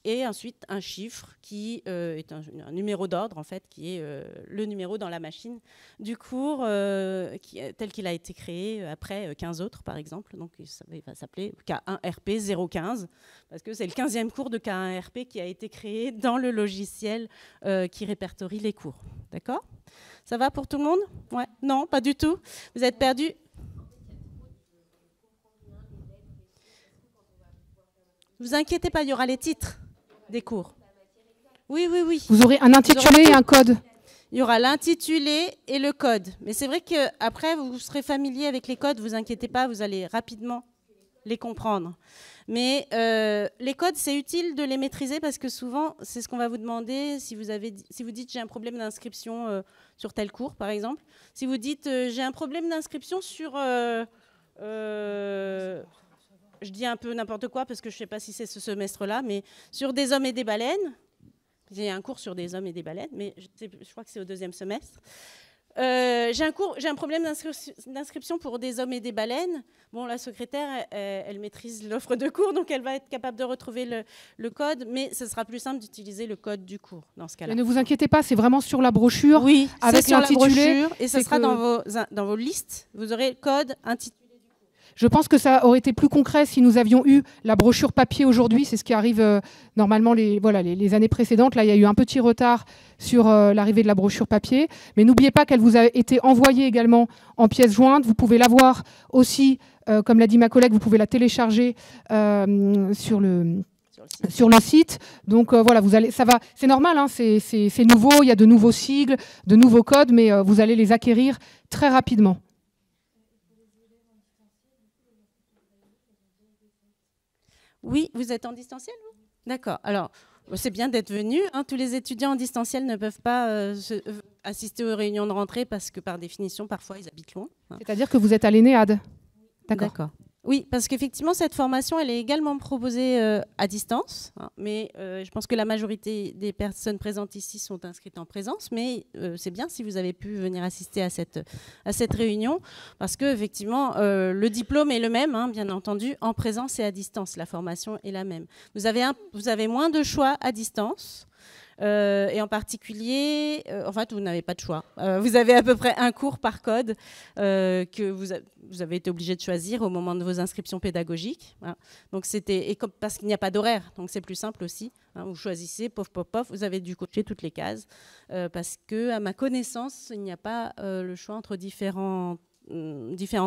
et ensuite un chiffre qui est un numéro d'ordre, en fait, qui est le numéro dans la machine du cours tel qu'il a été créé après 15 autres, par exemple. Donc, il va s'appeler K1RP 015, parce que c'est le 15e cours de K1RP qui a été créé dans le logiciel qui répertorie les cours. D'accord ? Ça va pour tout le monde ? Ouais. Non, pas du tout. Vous êtes perdus ? Ne vous inquiétez pas, il y aura les titres des cours. Oui, oui, oui. Vous aurez un intitulé et un code. Il y aura l'intitulé et le code. Mais c'est vrai qu'après, vous serez familier avec les codes, ne vous inquiétez pas, vous allez rapidement les comprendre. Mais les codes, c'est utile de les maîtriser parce que souvent, c'est ce qu'on va vous demander si vous dites j'ai un problème d'inscription sur tel cours, par exemple. Si vous dites j'ai un problème d'inscription sur... je dis un peu n'importe quoi parce que je ne sais pas si c'est ce semestre-là, mais sur des hommes et des baleines. J'ai un cours sur des hommes et des baleines, mais je crois que c'est au 2e semestre. J'ai un problème d'inscription pour des hommes et des baleines. Bon, la secrétaire, elle maîtrise l'offre de cours, donc elle va être capable de retrouver le code, mais ce sera plus simple d'utiliser le code du cours dans ce cas-là. Mais ne vous inquiétez pas, c'est vraiment sur la brochure. Oui, avec l'intitulé. Et ce sera dans vos listes. Vous aurez le code intitulé. Je pense que ça aurait été plus concret si nous avions eu la brochure papier aujourd'hui. C'est ce qui arrive normalement les années précédentes. Là, il y a eu un petit retard sur l'arrivée de la brochure papier. Mais n'oubliez pas qu'elle vous a été envoyée également en pièces jointes. Vous pouvez la voir aussi, comme l'a dit ma collègue, vous pouvez la télécharger sur le site. Donc voilà, c'est normal, hein, c'est nouveau, il y a de nouveaux sigles, de nouveaux codes, mais vous allez les acquérir très rapidement. Oui, vous êtes en distanciel, vous ? D'accord. Alors, c'est bien d'être venu. Hein. Tous les étudiants en distanciel ne peuvent pas assister aux réunions de rentrée parce que, par définition, parfois, ils habitent loin. Hein. C'est-à-dire que vous êtes à l'ENEAD. D'accord. Oui, parce qu'effectivement, cette formation, elle est également proposée à distance. Hein, mais je pense que la majorité des personnes présentes ici sont inscrites en présence. Mais c'est bien si vous avez pu venir assister à cette réunion. Parce qu'effectivement, le diplôme est le même, hein, bien entendu, en présence et à distance. La formation est la même. Vous avez moins de choix à distance. Et en particulier, en fait, vous n'avez pas de choix. Vous avez à peu près un cours par code que vous avez été obligé de choisir au moment de vos inscriptions pédagogiques. Hein. Donc parce qu'il n'y a pas d'horaire, donc c'est plus simple aussi. Hein, vous choisissez, pof, pof, pof, vous avez dû cocher toutes les cases parce que, à ma connaissance, il n'y a pas le choix entre différents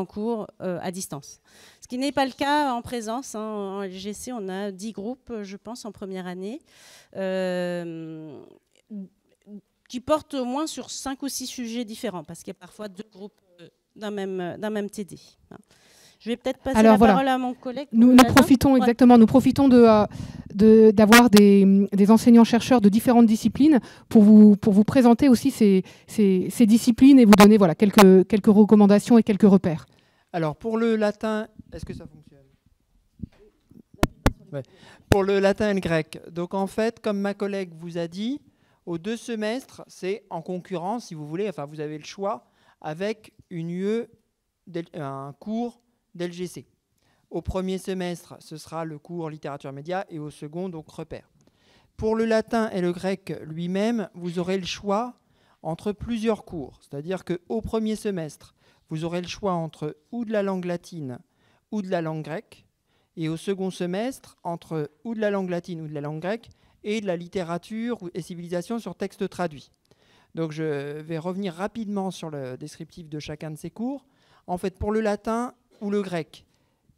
cours à distance. Ce qui n'est pas le cas en présence. Hein. En LGC, on a 10 groupes, je pense, en première année, qui portent au moins sur 5 ou 6 sujets différents, parce qu'il y a parfois 2 groupes d'un même TD. Hein. Je vais peut-être passer la parole à mon collègue. Nous profitons exactement. Nous profitons d'avoir des enseignants-chercheurs de différentes disciplines pour vous présenter aussi ces disciplines et vous donner quelques recommandations et quelques repères. Alors, pour le latin, est-ce que ça fonctionne ? Ouais. Pour le latin et le grec, donc en fait, comme ma collègue vous a dit, aux 2 semestres, c'est en concurrence, si vous voulez, enfin vous avez le choix, avec une UE, un cours d'LGC. Au premier semestre, ce sera le cours littérature média et au second, donc repères. Pour le latin et le grec lui-même, vous aurez le choix entre plusieurs cours. C'est-à-dire qu'au premier semestre, vous aurez le choix entre ou de la langue latine ou de la langue grecque. Et au second semestre, entre ou de la langue latine ou de la langue grecque et de la littérature et civilisation sur texte traduit. Donc je vais revenir rapidement sur le descriptif de chacun de ces cours. En fait, pour le latin ou le grec,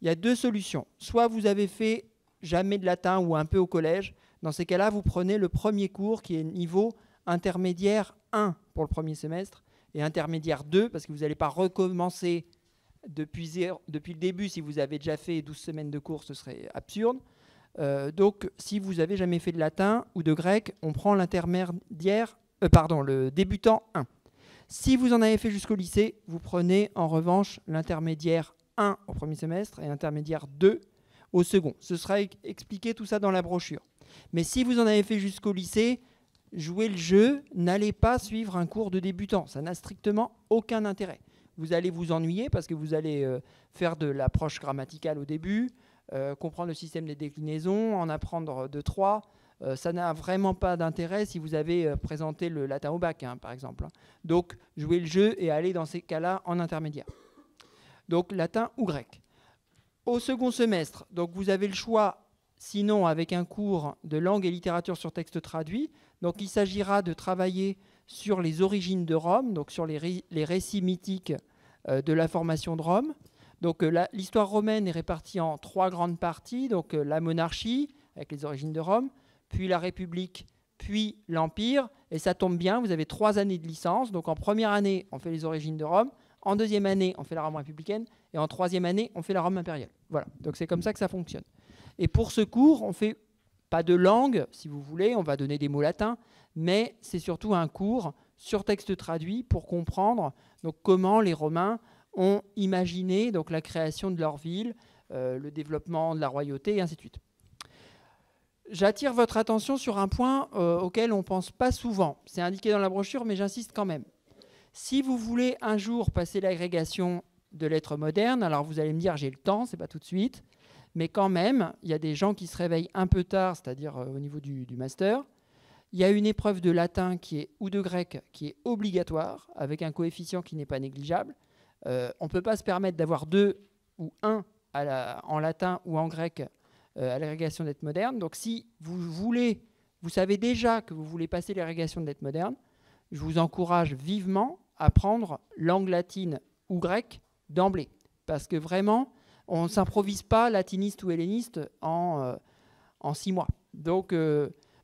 il y a 2 solutions. Soit vous avez fait jamais de latin ou un peu au collège. Dans ces cas-là, vous prenez le premier cours qui est niveau intermédiaire 1 pour le premier semestre et intermédiaire 2 parce que vous n'allez pas recommencer depuis le début. Si vous avez déjà fait 12 semaines de cours, ce serait absurde. Donc, si vous n'avez jamais fait de latin ou de grec, on prend le débutant 1. Si vous en avez fait jusqu'au lycée, vous prenez en revanche l'intermédiaire 1 au premier semestre et l'intermédiaire 2 au second. Ce sera expliqué tout ça dans la brochure. Mais si vous en avez fait jusqu'au lycée, jouez le jeu, n'allez pas suivre un cours de débutant. Ça n'a strictement aucun intérêt. Vous allez vous ennuyer parce que vous allez faire de l'approche grammaticale au début, comprendre le système des déclinaisons, en apprendre 2-3, ça n'a vraiment pas d'intérêt si vous avez présenté le latin au bac, hein, par exemple. Donc, jouer le jeu et aller dans ces cas-là en intermédiaire. Donc, latin ou grec. Au second semestre, donc vous avez le choix, sinon avec un cours de langue et littérature sur texte traduit. Donc, il s'agira de travailler sur les origines de Rome, donc sur les récits mythiques de la formation de Rome. Donc, l'histoire romaine est répartie en 3 grandes parties. Donc, la monarchie, avec les origines de Rome, puis la République, puis l'Empire. Et ça tombe bien, vous avez 3 années de licence. Donc en première année, on fait les origines de Rome. En deuxième année, on fait la Rome républicaine. Et en troisième année, on fait la Rome impériale. Voilà, donc c'est comme ça que ça fonctionne. Et pour ce cours, on fait pas de langue, si vous voulez. On va donner des mots latins. Mais c'est surtout un cours sur texte traduit pour comprendre donc, comment les Romains ont imaginé donc, la création de leur ville, le développement de la royauté, et ainsi de suite. J'attire votre attention sur un point auquel on ne pense pas souvent. C'est indiqué dans la brochure, mais j'insiste quand même. Si vous voulez un jour passer l'agrégation de lettres modernes, alors vous allez me dire, j'ai le temps, c'est pas tout de suite, mais quand même, il y a des gens qui se réveillent un peu tard, c'est-à-dire au niveau du master. Il y a une épreuve de latin ou de grec qui est obligatoire, avec un coefficient qui n'est pas négligeable. On ne peut pas se permettre d'avoir 2 ou 1 en latin ou en grec à l'agrégation de lettres modernes. Donc si vous savez déjà que vous voulez passer l'agrégation de lettres modernes, je vous encourage vivement à prendre langue latine ou grecque d'emblée. Parce que vraiment, on ne s'improvise pas latiniste ou helléniste en 6 mois. Donc,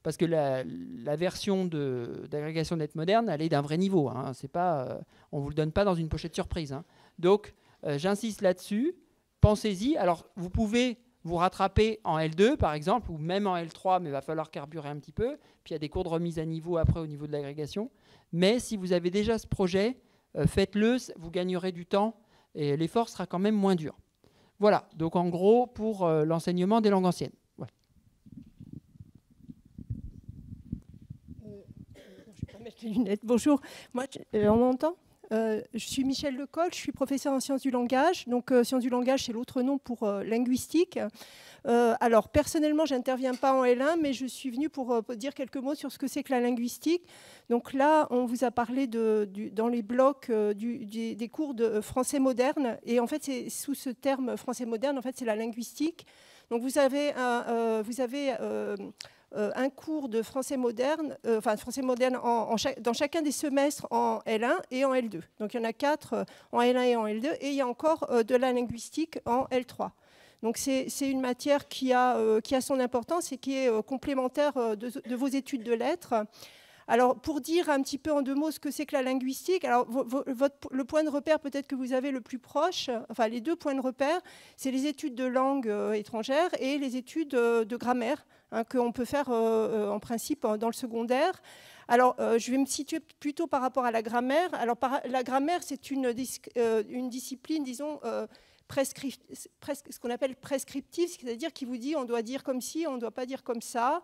parce que la version d'agrégation de lettres modernes, elle est d'un vrai niveau. Hein. C'est pas, on ne vous le donne pas dans une pochette surprise. Hein. Donc, j'insiste là-dessus. Pensez-y. Alors, vous pouvez vous rattraper en L2, par exemple, ou même en L3, mais il va falloir carburer un petit peu. Puis, il y a des cours de remise à niveau après au niveau de l'agrégation. Mais si vous avez déjà ce projet, faites-le, vous gagnerez du temps et l'effort sera quand même moins dur. Voilà, donc en gros, pour l'enseignement des langues anciennes. Ouais. Je vais pas mettre les lunettes. Bonjour, moi, on m'entend ? Je suis Michel Lecol, je suis professeure en sciences du langage. Donc, sciences du langage, c'est l'autre nom pour linguistique. Alors, personnellement, je n'interviens pas en L1, mais je suis venue pour dire quelques mots sur ce que c'est que la linguistique. Donc là, on vous a parlé dans les blocs des cours de français moderne. Et en fait, c'est sous ce terme français moderne, en fait, c'est la linguistique. Donc, vous avez un cours de français moderne, français moderne dans chacun des semestres en L1 et en L2. Donc il y en a 4 en L1 et en L2, et il y a encore de la linguistique en L3. Donc c'est une matière qui a son importance et qui est complémentaire de vos études de lettres. Alors, pour dire un petit peu en 2 mots ce que c'est que la linguistique, alors le point de repère peut-être que vous avez le plus proche, enfin les 2 points de repère, c'est les études de langue étrangère et les études de grammaire, qu'on peut faire en principe dans le secondaire. Alors, je vais me situer plutôt par rapport à la grammaire. Alors, la grammaire, c'est une discipline, disons, ce qu'on appelle prescriptive, c'est-à-dire qui vous dit on doit dire comme ci, on ne doit pas dire comme ça.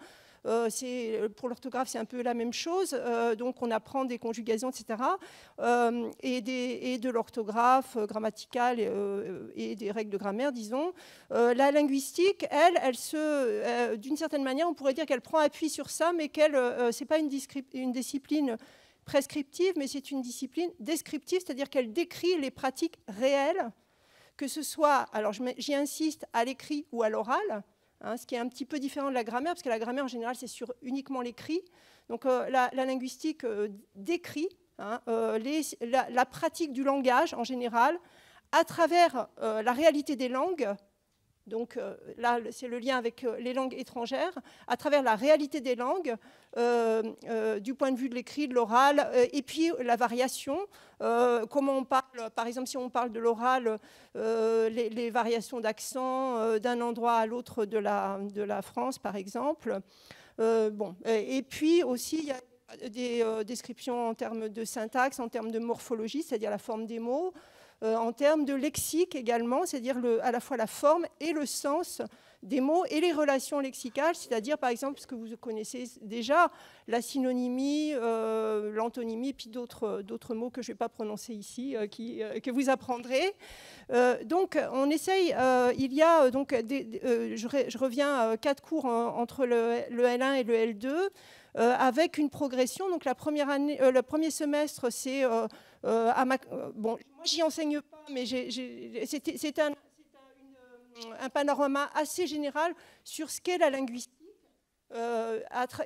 Pour l'orthographe, c'est un peu la même chose. Donc, on apprend des conjugaisons, etc. Et de l'orthographe grammaticale et des règles de grammaire, disons. La linguistique, d'une certaine manière, on pourrait dire qu'elle prend appui sur ça, mais ce n'est pas une discipline prescriptive, mais c'est une discipline descriptive, c'est-à-dire qu'elle décrit les pratiques réelles, que ce soit, alors j'y insiste, à l'écrit ou à l'oral. Ce qui est un petit peu différent de la grammaire, parce que la grammaire, en général, c'est sur uniquement l'écrit. Donc, la linguistique décrit la pratique du langage, en général, à travers la réalité des langues. Donc, là, c'est le lien avec les langues étrangères, à travers la réalité des langues, du point de vue de l'écrit, de l'oral, et puis la variation. Comment on parle, par exemple, si on parle de l'oral, les variations d'accent d'un endroit à l'autre de la France, par exemple. Et puis aussi, il y a des descriptions en termes de syntaxe, en termes de morphologie, c'est-à-dire la forme des mots, en termes de lexique également, c'est-à-dire à la fois la forme et le sens des mots et les relations lexicales, c'est-à-dire par exemple ce que vous connaissez déjà, la synonymie, l'antonymie, puis d'autres mots que je ne vais pas prononcer ici, que vous apprendrez. Donc on essaye, il y a donc je reviens à 4 cours entre le L1 et le L2, avec une progression. Donc la première année, le premier semestre, c'est bon, moi j'y enseigne pas, mais c'est un panorama assez général sur ce qu'est la linguistique.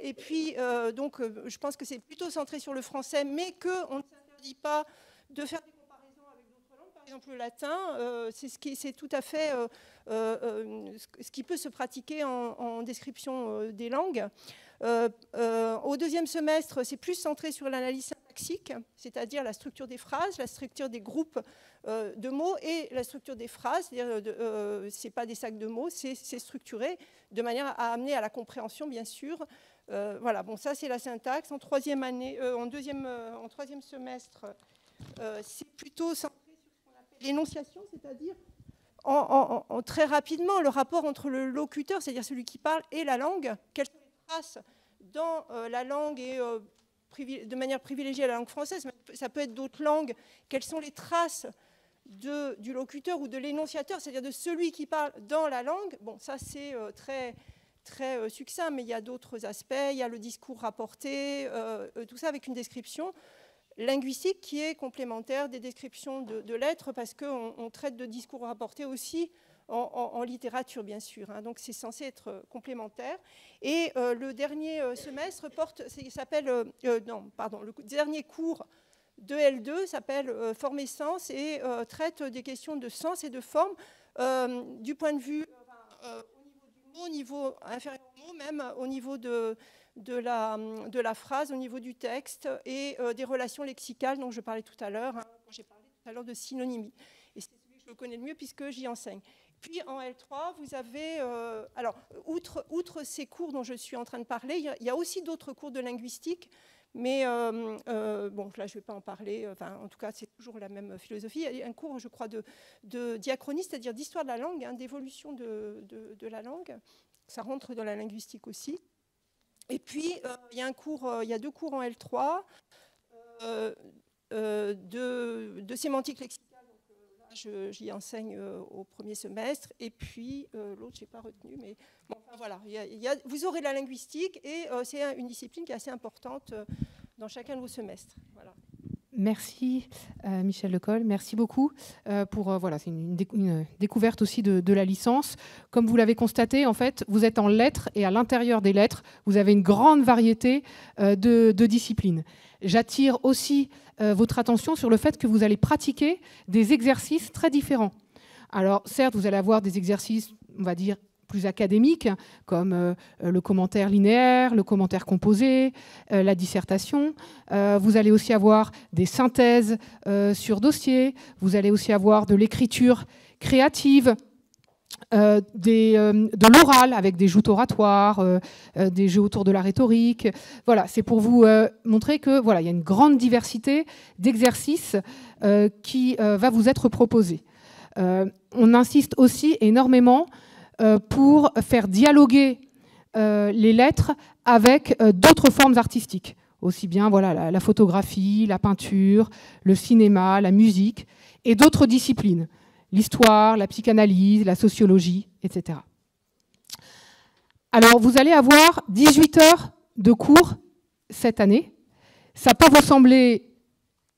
Et puis, donc, je pense que c'est plutôt centré sur le français, mais qu'on ne s'interdit pas de faire des comparaisons avec d'autres langues. Par exemple, le latin, c'est tout à fait ce qui peut se pratiquer en description des langues. Au deuxième semestre, c'est plus centré sur l'analyse syntaxique, c'est-à-dire la structure des phrases, la structure des groupes de mots et la structure des phrases. C'est pas des sacs de mots, c'est structuré de manière à amener à la compréhension, bien sûr. Voilà, bon, ça c'est la syntaxe. En troisième semestre, c'est plutôt centré sur ce qu'on appelle l'énonciation, c'est-à-dire très rapidement le rapport entre le locuteur, c'est-à-dire celui qui parle, et la langue. Quelles sont les traces dans la langue et de manière privilégiée la langue française, mais ça peut être d'autres langues. Quelles sont les traces du locuteur ou de l'énonciateur, c'est-à-dire de celui qui parle dans la langue? Bon, ça c'est très succinct, mais il y a d'autres aspects. Il y a le discours rapporté, tout ça avec une description linguistique qui est complémentaire des descriptions de lettres, parce qu'on traite de discours rapporté aussi en littérature, bien sûr. Hein, donc c'est censé être complémentaire. Et le dernier semestre le dernier cours de L2 s'appelle Forme et sens et traite des questions de sens et de forme du point de vue au niveau inférieur au mot, même au niveau de la phrase, au niveau du texte et des relations lexicales dont je parlais tout à l'heure. Hein, quand j'ai parlé tout à l'heure de synonymie. Et c'est celui que je connais le mieux puisque j'y enseigne. Puis en L3, vous avez, alors, outre ces cours dont je suis en train de parler, il y a aussi d'autres cours de linguistique, mais bon, là je ne vais pas en parler, enfin, en tout cas c'est toujours la même philosophie. Il y a un cours, je crois, de diachronie, c'est-à-dire d'histoire de la langue, hein, d'évolution de la langue. Ça rentre dans la linguistique aussi. Et puis, il y a 2 cours en L3 de sémantique lexicale. J'y enseigne au premier semestre, et puis l'autre, je n'ai pas retenu, mais bon, enfin, voilà. Vous aurez la linguistique, et c'est une discipline qui est assez importante dans chacun de vos semestres. Voilà. Merci Michel Lecol, merci beaucoup pour voilà, c'est une découverte aussi de la licence. Comme vous l'avez constaté, en fait, vous êtes en lettres, et à l'intérieur des lettres, vous avez une grande variété de disciplines. J'attire aussi votre attention sur le fait que vous allez pratiquer des exercices très différents. Alors certes, vous allez avoir des exercices, on va dire, plus académiques, comme le commentaire linéaire, le commentaire composé, la dissertation. Vous allez aussi avoir des synthèses sur dossier. Vous allez aussi avoir de l'écriture créative, de l'oral avec des joutes oratoires, des jeux autour de la rhétorique. Voilà, c'est pour vous montrer que voilà, il y a une grande diversité d'exercices qui va vous être proposée. On insiste aussi énormément pour faire dialoguer les lettres avec d'autres formes artistiques, aussi bien voilà, la photographie, la peinture, le cinéma, la musique et d'autres disciplines. L'histoire, la psychanalyse, la sociologie, etc. Alors, vous allez avoir 18 heures de cours cette année. Ça peut vous sembler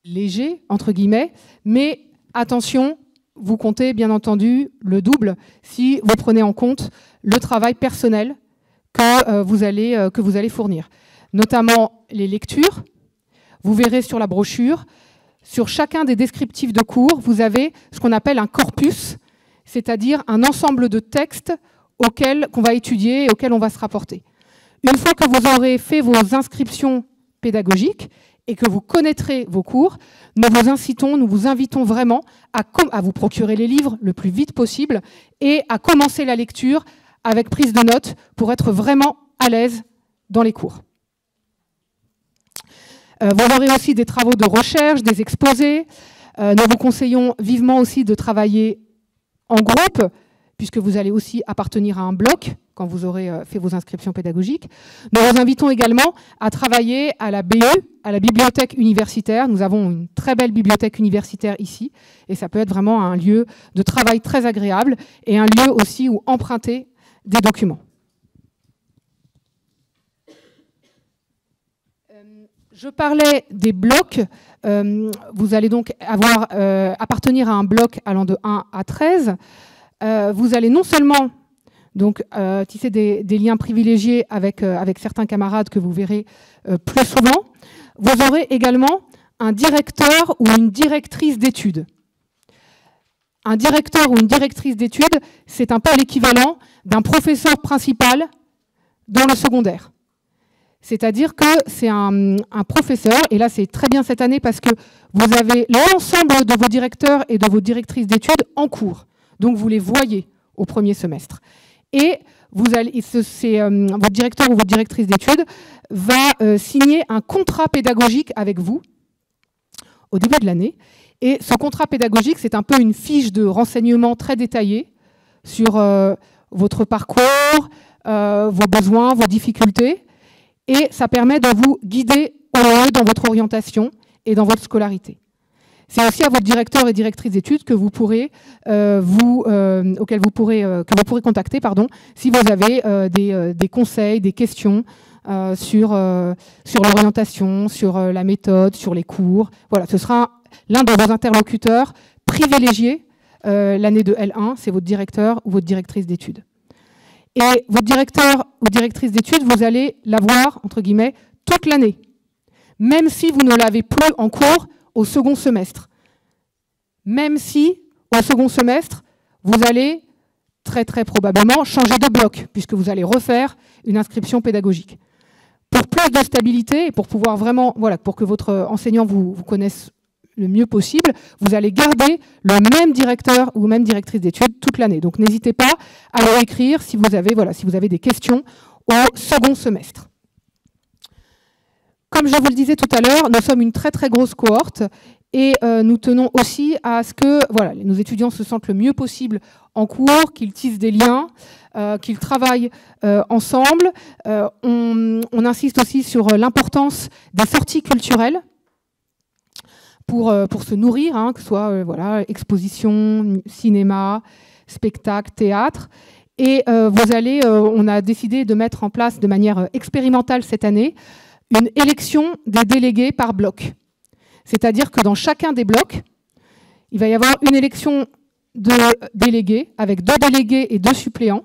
léger, entre guillemets, mais attention, vous comptez bien entendu le double si vous prenez en compte le travail personnel que vous allez fournir. Notamment les lectures. Vous verrez sur la brochure, sur chacun des descriptifs de cours, vous avez ce qu'on appelle un corpus, c'est-à-dire un ensemble de textes qu'on va étudier et auxquels on va se rapporter. Une fois que vous aurez fait vos inscriptions pédagogiques et que vous connaîtrez vos cours, nous vous invitons vraiment à vous procurer les livres le plus vite possible et à commencer la lecture avec prise de notes pour être vraiment à l'aise dans les cours. Vous aurez aussi des travaux de recherche, des exposés. Nous vous conseillons vivement aussi de travailler en groupe, puisque vous allez aussi appartenir à un bloc quand vous aurez fait vos inscriptions pédagogiques. Nous vous invitons également à travailler à la BU, à la bibliothèque universitaire. Nous avons une très belle bibliothèque universitaire ici, et ça peut être vraiment un lieu de travail très agréable et un lieu aussi où emprunter des documents. Je parlais des blocs. Vous allez donc appartenir à un bloc allant de 1 à 13. Vous allez non seulement donc, tisser des liens privilégiés avec certains camarades que vous verrez plus souvent, vous aurez également un directeur ou une directrice d'études. Un directeur ou une directrice d'études, c'est un peu l'équivalent d'un professeur principal dans le secondaire. C'est-à-dire que c'est un professeur, et là c'est très bien cette année parce que vous avez l'ensemble de vos directeurs et de vos directrices d'études en cours. Donc vous les voyez au premier semestre. Et votre directeur ou votre directrice d'études va signer un contrat pédagogique avec vous au début de l'année. Et ce contrat pédagogique, c'est un peu une fiche de renseignement très détaillée sur votre parcours, vos besoins, vos difficultés. Et ça permet de vous guider au mieux dans votre orientation et dans votre scolarité. C'est aussi à votre directeur et directrice d'études que vous pourrez que vous pourrez contacter, si vous avez des conseils, des questions sur l'orientation, sur la méthode, sur les cours. Voilà, ce sera l'un de vos interlocuteurs privilégiés l'année de L1, c'est votre directeur ou votre directrice d'études. Et votre directeur ou directrice d'études, vous allez l'avoir, entre guillemets, toute l'année, même si vous ne l'avez plus en cours au second semestre. Même si, au second semestre, vous allez très très probablement changer de bloc, puisque vous allez refaire une inscription pédagogique. Pour plus de stabilité et pour pouvoir vraiment, pour que votre enseignant vous connaisse le mieux possible, vous allez garder le même directeur ou même directrice d'études toute l'année. Donc n'hésitez pas à leur écrire si vous avez des questions au second semestre. Comme je vous le disais tout à l'heure, nous sommes une très très grosse cohorte et nous tenons aussi à ce que nos étudiants se sentent le mieux possible en cours, qu'ils tissent des liens, qu'ils travaillent ensemble. On insiste aussi sur l'importance des sorties culturelles pour se nourrir, que ce soit exposition, cinéma, spectacle, théâtre. Et on a décidé de mettre en place de manière expérimentale cette année une élection des délégués par bloc. C'est-à-dire que dans chacun des blocs, il va y avoir une élection de délégués avec 2 délégués et 2 suppléants.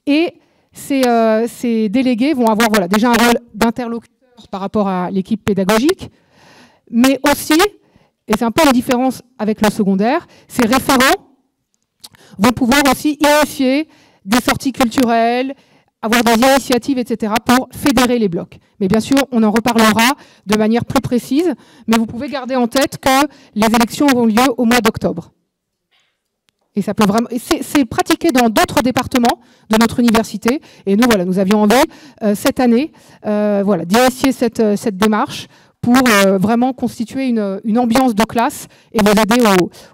Et ces délégués vont avoir déjà un rôle d'interlocuteur par rapport à l'équipe pédagogique, mais aussi, et c'est un peu la différence avec le secondaire, ces référents vont pouvoir aussi initier des sorties culturelles, avoir des initiatives, etc., pour fédérer les blocs. Mais bien sûr, on en reparlera de manière plus précise, mais vous pouvez garder en tête que les élections auront lieu au mois d'octobre. Et ça peut vraiment, c'est pratiqué dans d'autres départements de notre université. Et nous, nous avions envie, cette année, d'initier cette démarche pour vraiment constituer une ambiance de classe et vous aider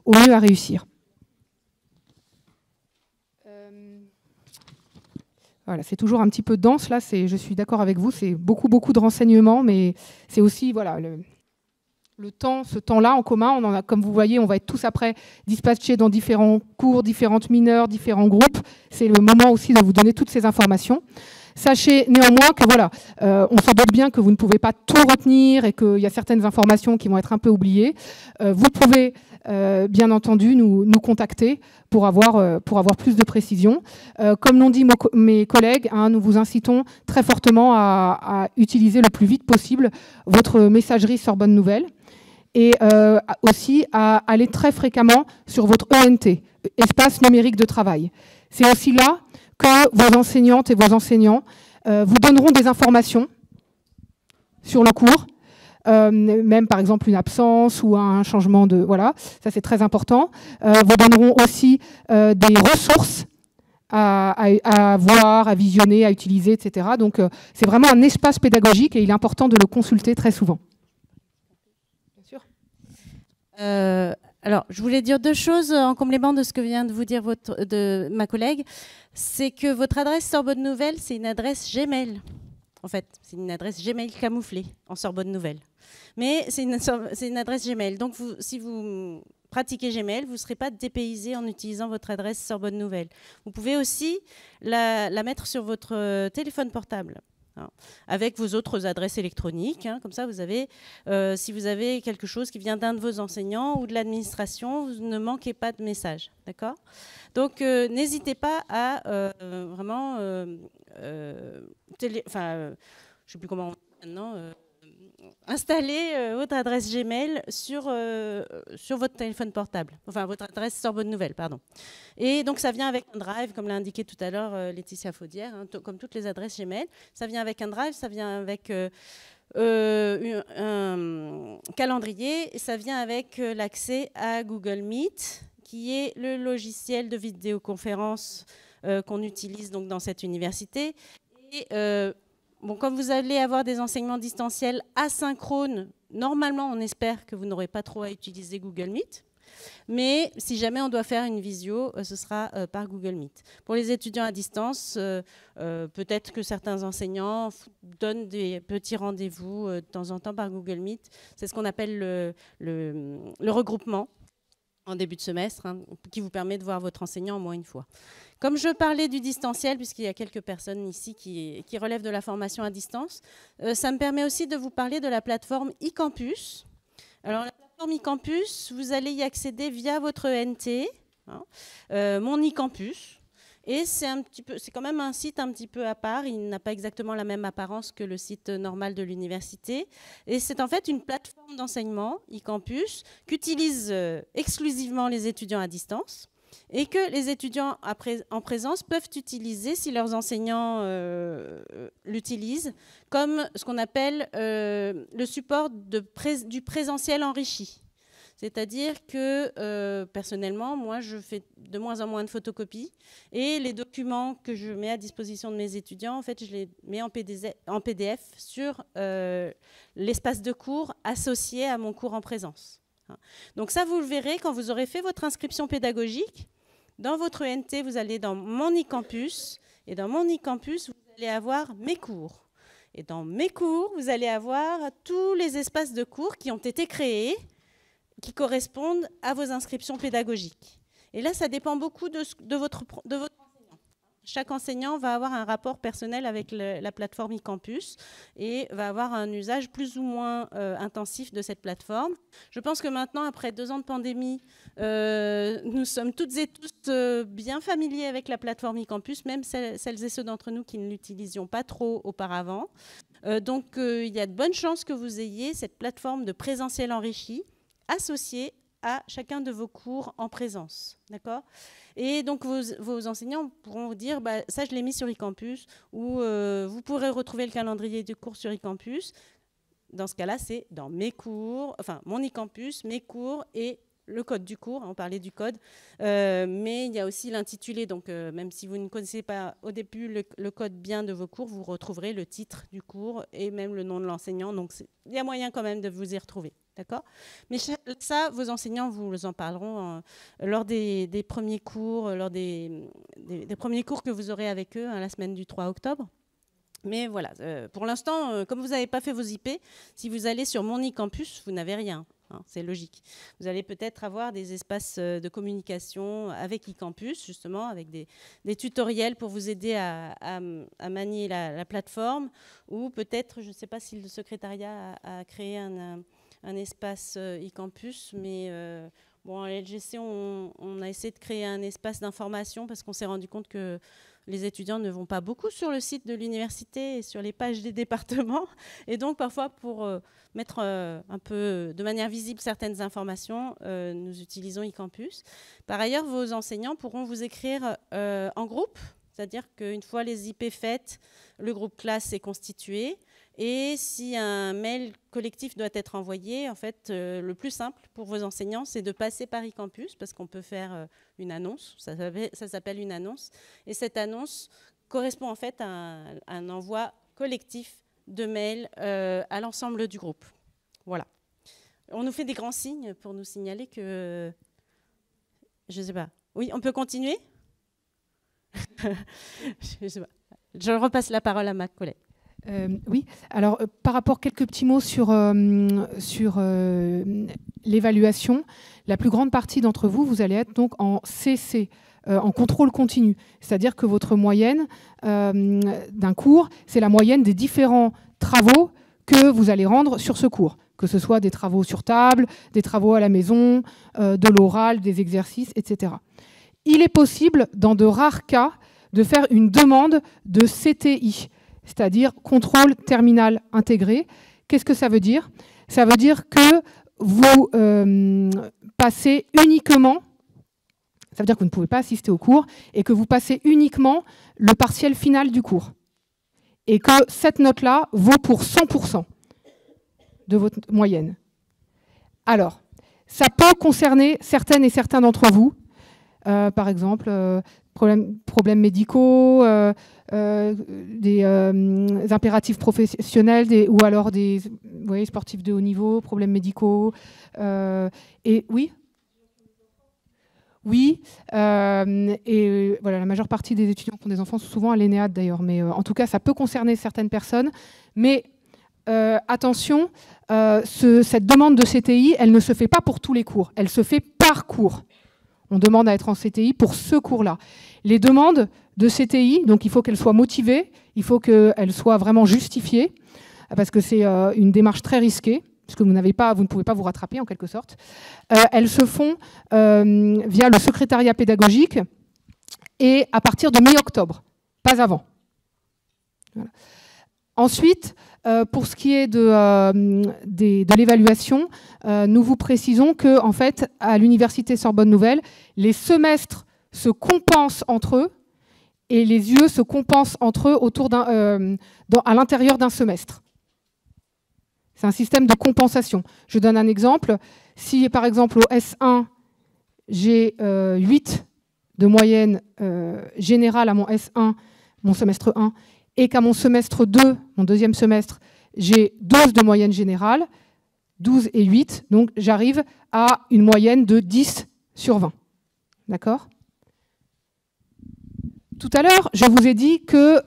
au mieux à réussir. Voilà, c'est toujours un petit peu dense, là, je suis d'accord avec vous, c'est beaucoup de renseignements, mais c'est aussi le temps, ce temps-là en commun, on en a, comme vous voyez, on va être tous après dispatchés dans différents cours, différentes mineures, différents groupes. C'est le moment aussi de vous donner toutes ces informations. Sachez néanmoins que on se doute bien que vous ne pouvez pas tout retenir et qu'il y a certaines informations qui vont être un peu oubliées. Vous pouvez bien entendu nous contacter pour avoir plus de précision. Comme l'ont dit mes collègues, nous vous incitons très fortement à utiliser le plus vite possible votre messagerie Sorbonne Nouvelle et aussi à aller très fréquemment sur votre ENT, espace numérique de travail. C'est aussi là que vos enseignantes et vos enseignants vous donneront des informations sur le cours, même par exemple une absence ou un changement de... Voilà, ça c'est très important. Vous donneront aussi des ressources à voir, à visionner, à utiliser, etc. Donc c'est vraiment un espace pédagogique et il est important de le consulter très souvent. Bien sûr. Alors, je voulais dire deux choses en complément de ce que vient de vous dire ma collègue. C'est que votre adresse Sorbonne Nouvelle, c'est une adresse Gmail. En fait, c'est une adresse Gmail camouflée en Sorbonne Nouvelle. Mais c'est une adresse Gmail. Donc, si vous pratiquez Gmail, vous ne serez pas dépaysé en utilisant votre adresse Sorbonne Nouvelle. Vous pouvez aussi la mettre sur votre téléphone portable, hein, avec vos autres adresses électroniques. Hein, comme ça, vous avez, si vous avez quelque chose qui vient d'un de vos enseignants ou de l'administration, vous ne manquez pas de message. D'accord ? Donc, n'hésitez pas à vraiment... je ne sais plus comment on dit maintenant... installer votre adresse Gmail sur votre téléphone portable, enfin votre adresse Sorbonne Nouvelle, pardon. Et donc ça vient avec un drive, comme l'a indiqué tout à l'heure Laetitia Faudière, hein, comme toutes les adresses Gmail. Ça vient avec un drive, ça vient avec un calendrier, et ça vient avec l'accès à Google Meet, qui est le logiciel de vidéoconférence qu'on utilise donc dans cette université. Et bon, comme vous allez avoir des enseignements distanciels asynchrones, normalement, on espère que vous n'aurez pas trop à utiliser Google Meet. Mais si jamais on doit faire une visio, ce sera par Google Meet. Pour les étudiants à distance, peut-être que certains enseignants donnent des petits rendez-vous de temps en temps par Google Meet. C'est ce qu'on appelle le regroupement en début de semestre, hein, qui vous permet de voir votre enseignant au moins une fois. Comme je parlais du distanciel, puisqu'il y a quelques personnes ici qui relèvent de la formation à distance, ça me permet aussi de vous parler de la plateforme eCampus. Alors, la plateforme eCampus, vous allez y accéder via votre ENT, hein, mon eCampus. Et c'est quand même un site un petit peu à part. Il n'a pas exactement la même apparence que le site normal de l'université. Et c'est en fait une plateforme d'enseignement, eCampus, qu'utilisent exclusivement les étudiants à distance et que les étudiants en présence peuvent utiliser, si leurs enseignants l'utilisent, comme ce qu'on appelle le support du présentiel enrichi. C'est-à-dire que, personnellement, moi, je fais de moins en moins de photocopies et les documents que je mets à disposition de mes étudiants, en fait, je les mets en PDF sur l'espace de cours associé à mon cours en présence. Donc ça, vous le verrez quand vous aurez fait votre inscription pédagogique. Dans votre ENT, vous allez dans mon eCampus et dans mon eCampus, vous allez avoir mes cours. Et dans mes cours, vous allez avoir tous les espaces de cours qui ont été créés qui correspondent à vos inscriptions pédagogiques. Et là, ça dépend beaucoup de votre enseignant. Chaque enseignant va avoir un rapport personnel avec la plateforme eCampus et va avoir un usage plus ou moins intensif de cette plateforme. Je pense que maintenant, après 2 ans de pandémie, nous sommes toutes et tous bien familiers avec la plateforme eCampus, même celles et ceux d'entre nous qui ne l'utilisions pas trop auparavant. Donc, il y a de bonnes chances que vous ayez cette plateforme de présentiel enrichi associé à chacun de vos cours en présence. D'accord ? Et donc, vos enseignants pourront vous dire, bah, ça, je l'ai mis sur eCampus, ou vous pourrez retrouver le calendrier du cours sur eCampus. Dans ce cas-là, c'est dans mes cours, enfin, mon eCampus, mes cours et le code du cours. On parlait du code, mais il y a aussi l'intitulé. Donc, même si vous ne connaissez pas au début le code bien de vos cours, vous retrouverez le titre du cours et même le nom de l'enseignant. Donc, il y a moyen quand même de vous y retrouver. D'accord ? Mais ça, vos enseignants vous en parleront lors des premiers cours, lors des premiers cours que vous aurez avec eux, hein, la semaine du 3 octobre. Mais voilà, pour l'instant, comme vous n'avez pas fait vos IP, si vous allez sur mon eCampus, vous n'avez rien. Hein, c'est logique. Vous allez peut-être avoir des espaces de communication avec eCampus, justement, avec des tutoriels pour vous aider à manier la plateforme, ou peut-être, je ne sais pas si le secrétariat a créé un espace eCampus, mais bon, à l'LGC, on a essayé de créer un espace d'information parce qu'on s'est rendu compte que les étudiants ne vont pas beaucoup sur le site de l'université et sur les pages des départements. Et donc, parfois, pour mettre un peu de manière visible certaines informations, nous utilisons eCampus. Par ailleurs, vos enseignants pourront vous écrire en groupe, c'est-à-dire qu'une fois les IP faites, le groupe classe est constitué. Et si un mail collectif doit être envoyé, en fait, le plus simple pour vos enseignants, c'est de passer par eCampus, parce qu'on peut faire une annonce, ça s'appelle une annonce. Et cette annonce correspond en fait à un envoi collectif de mails à l'ensemble du groupe. Voilà. On nous fait des grands signes pour nous signaler que... Je ne sais pas. Oui, on peut continuer? Je sais pas. Je repasse la parole à ma collègue. Oui, alors par rapport quelques petits mots sur l'évaluation. La plus grande partie d'entre vous, vous allez être donc en CC, en contrôle continu. C'est-à-dire que votre moyenne d'un cours, c'est la moyenne des différents travaux que vous allez rendre sur ce cours, que ce soit des travaux sur table, des travaux à la maison, de l'oral, des exercices, etc. Il est possible, dans de rares cas, de faire une demande de CTI, c'est-à-dire contrôle terminal intégré. Qu'est-ce que ça veut dire? Ça veut dire que vous passez uniquement, ça veut dire que vous ne pouvez pas assister au cours, et que vous passez uniquement le partiel final du cours. Et que cette note-là vaut pour 100% de votre moyenne. Alors, ça peut concerner certaines et certains d'entre vous, par exemple, problèmes médicaux, des impératifs professionnels, ou alors des sportifs de haut niveau, problèmes médicaux. Et oui. Oui, et voilà, la majeure partie des étudiants qui ont des enfants sont souvent à l'ENEAD d'ailleurs, mais en tout cas, ça peut concerner certaines personnes. Mais attention, cette demande de CTI, elle ne se fait pas pour tous les cours, elle se fait par cours. On demande à être en CTI pour ce cours-là. Les demandes de CTI, donc il faut qu'elles soient motivées, il faut qu'elles soient vraiment justifiées, parce que c'est une démarche très risquée, puisque vous ne pouvez pas vous rattraper en quelque sorte. Elles se font via le secrétariat pédagogique et à partir de mi-octobre, pas avant. Voilà. Ensuite, pour ce qui est de l'évaluation, nous vous précisons que, en fait, à l'Université Sorbonne Nouvelle, les semestres se compensent entre eux et les UE se compensent entre eux à l'intérieur d'un semestre. C'est un système de compensation. Je donne un exemple. Si, par exemple, au S1, j'ai 8 de moyenne générale à mon S1, mon semestre 1, et qu'à mon semestre 2, mon deuxième semestre, j'ai 12 de moyenne générale, 12 et 8, donc j'arrive à une moyenne de 10 sur 20. D'accord ? Tout à l'heure, je vous ai dit que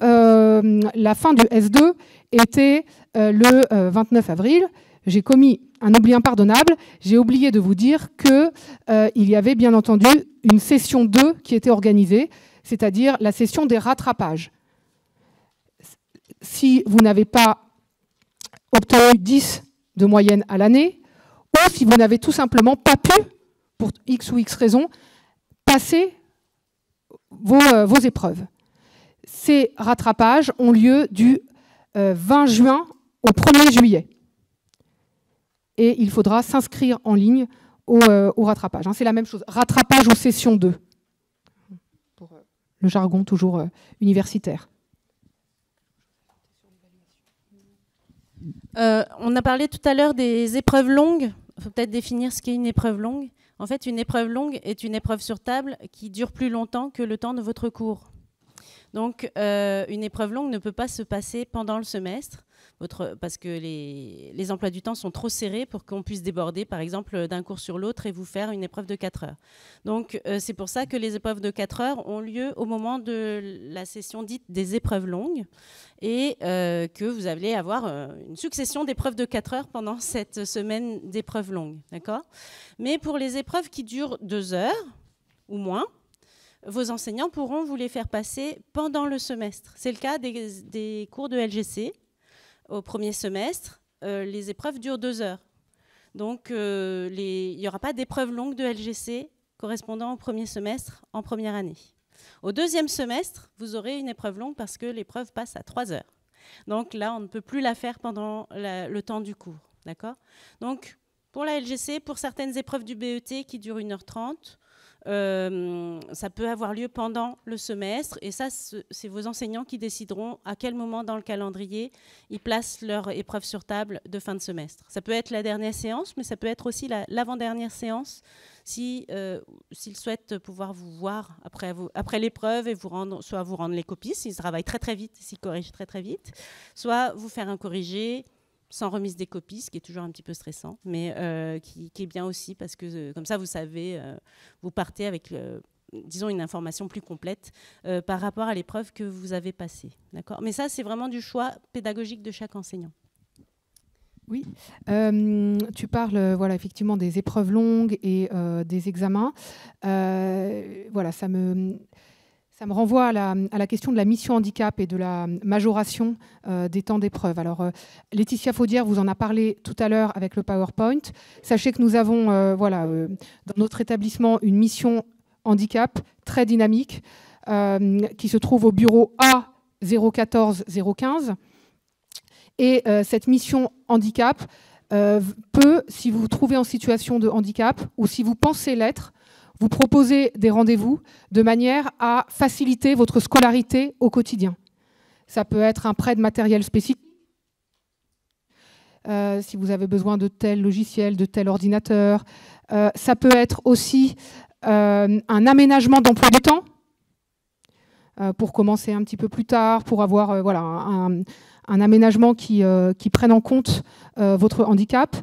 la fin du S2 était le 29 avril. J'ai commis un oubli impardonnable. J'ai oublié de vous dire qu'il y avait bien entendu une session 2 qui était organisée, c'est-à-dire la session des rattrapages. Si vous n'avez pas obtenu 10 de moyenne à l'année, ou si vous n'avez tout simplement pas pu, pour X ou X raison, passer vos épreuves. Ces rattrapages ont lieu du 20 juin au 1er juillet. Et il faudra s'inscrire en ligne au rattrapage. C'est la même chose, rattrapage ou session 2, pour le jargon toujours universitaire. On a parlé tout à l'heure des épreuves longues. Il faut peut-être définir ce qu'est une épreuve longue. En fait, une épreuve longue est une épreuve sur table qui dure plus longtemps que le temps de votre cours. Donc, une épreuve longue ne peut pas se passer pendant le semestre, parce que les emplois du temps sont trop serrés pour qu'on puisse déborder, par exemple, d'un cours sur l'autre et vous faire une épreuve de 4 heures. Donc, c'est pour ça que les épreuves de 4 heures ont lieu au moment de la session dite des épreuves longues et que vous allez avoir une succession d'épreuves de 4 heures pendant cette semaine d'épreuves longues. D'accord ? Mais pour les épreuves qui durent 2 heures ou moins, vos enseignants pourront vous les faire passer pendant le semestre. C'est le cas des cours de LGC. Au premier semestre, les épreuves durent 2 heures. Donc, il n'y aura pas d'épreuve longue de LGC correspondant au premier semestre en première année. Au deuxième semestre, vous aurez une épreuve longue parce que l'épreuve passe à 3 heures. Donc là, on ne peut plus la faire pendant le temps du cours. D'accord ? Donc, pour la LGC, pour certaines épreuves du BET qui durent 1h30, ça peut avoir lieu pendant le semestre et ça, c'est vos enseignants qui décideront à quel moment dans le calendrier ils placent leur épreuve sur table de fin de semestre. Ça peut être la dernière séance, mais ça peut être aussi l'avant-dernière séance s'ils souhaitent pouvoir vous voir après l'épreuve et soit vous rendre les copies s'ils travaillent très très vite, s'ils corrigent très très vite, soit vous faire un corrigé sans remise des copies, ce qui est toujours un petit peu stressant, mais qui est bien aussi parce que comme ça, vous savez, vous partez avec, disons, une information plus complète par rapport à l'épreuve que vous avez passée. D'accord ? Mais ça, c'est vraiment du choix pédagogique de chaque enseignant. Oui, tu parles voilà, effectivement des épreuves longues et des examens. Voilà, ça me renvoie à la question de la mission handicap et de la majoration des temps d'épreuve. Alors, Laetitia Faudière vous en a parlé tout à l'heure avec le PowerPoint. Sachez que nous avons dans notre établissement une mission handicap très dynamique qui se trouve au bureau A014-015. Et cette mission handicap peut, si vous vous trouvez en situation de handicap ou si vous pensez l'être, vous proposer des rendez-vous de manière à faciliter votre scolarité au quotidien. Ça peut être un prêt de matériel spécifique, si vous avez besoin de tel logiciel, de tel ordinateur. Ça peut être aussi un aménagement d'emploi du temps pour commencer un petit peu plus tard, pour avoir voilà, un aménagement qui prenne en compte votre handicap.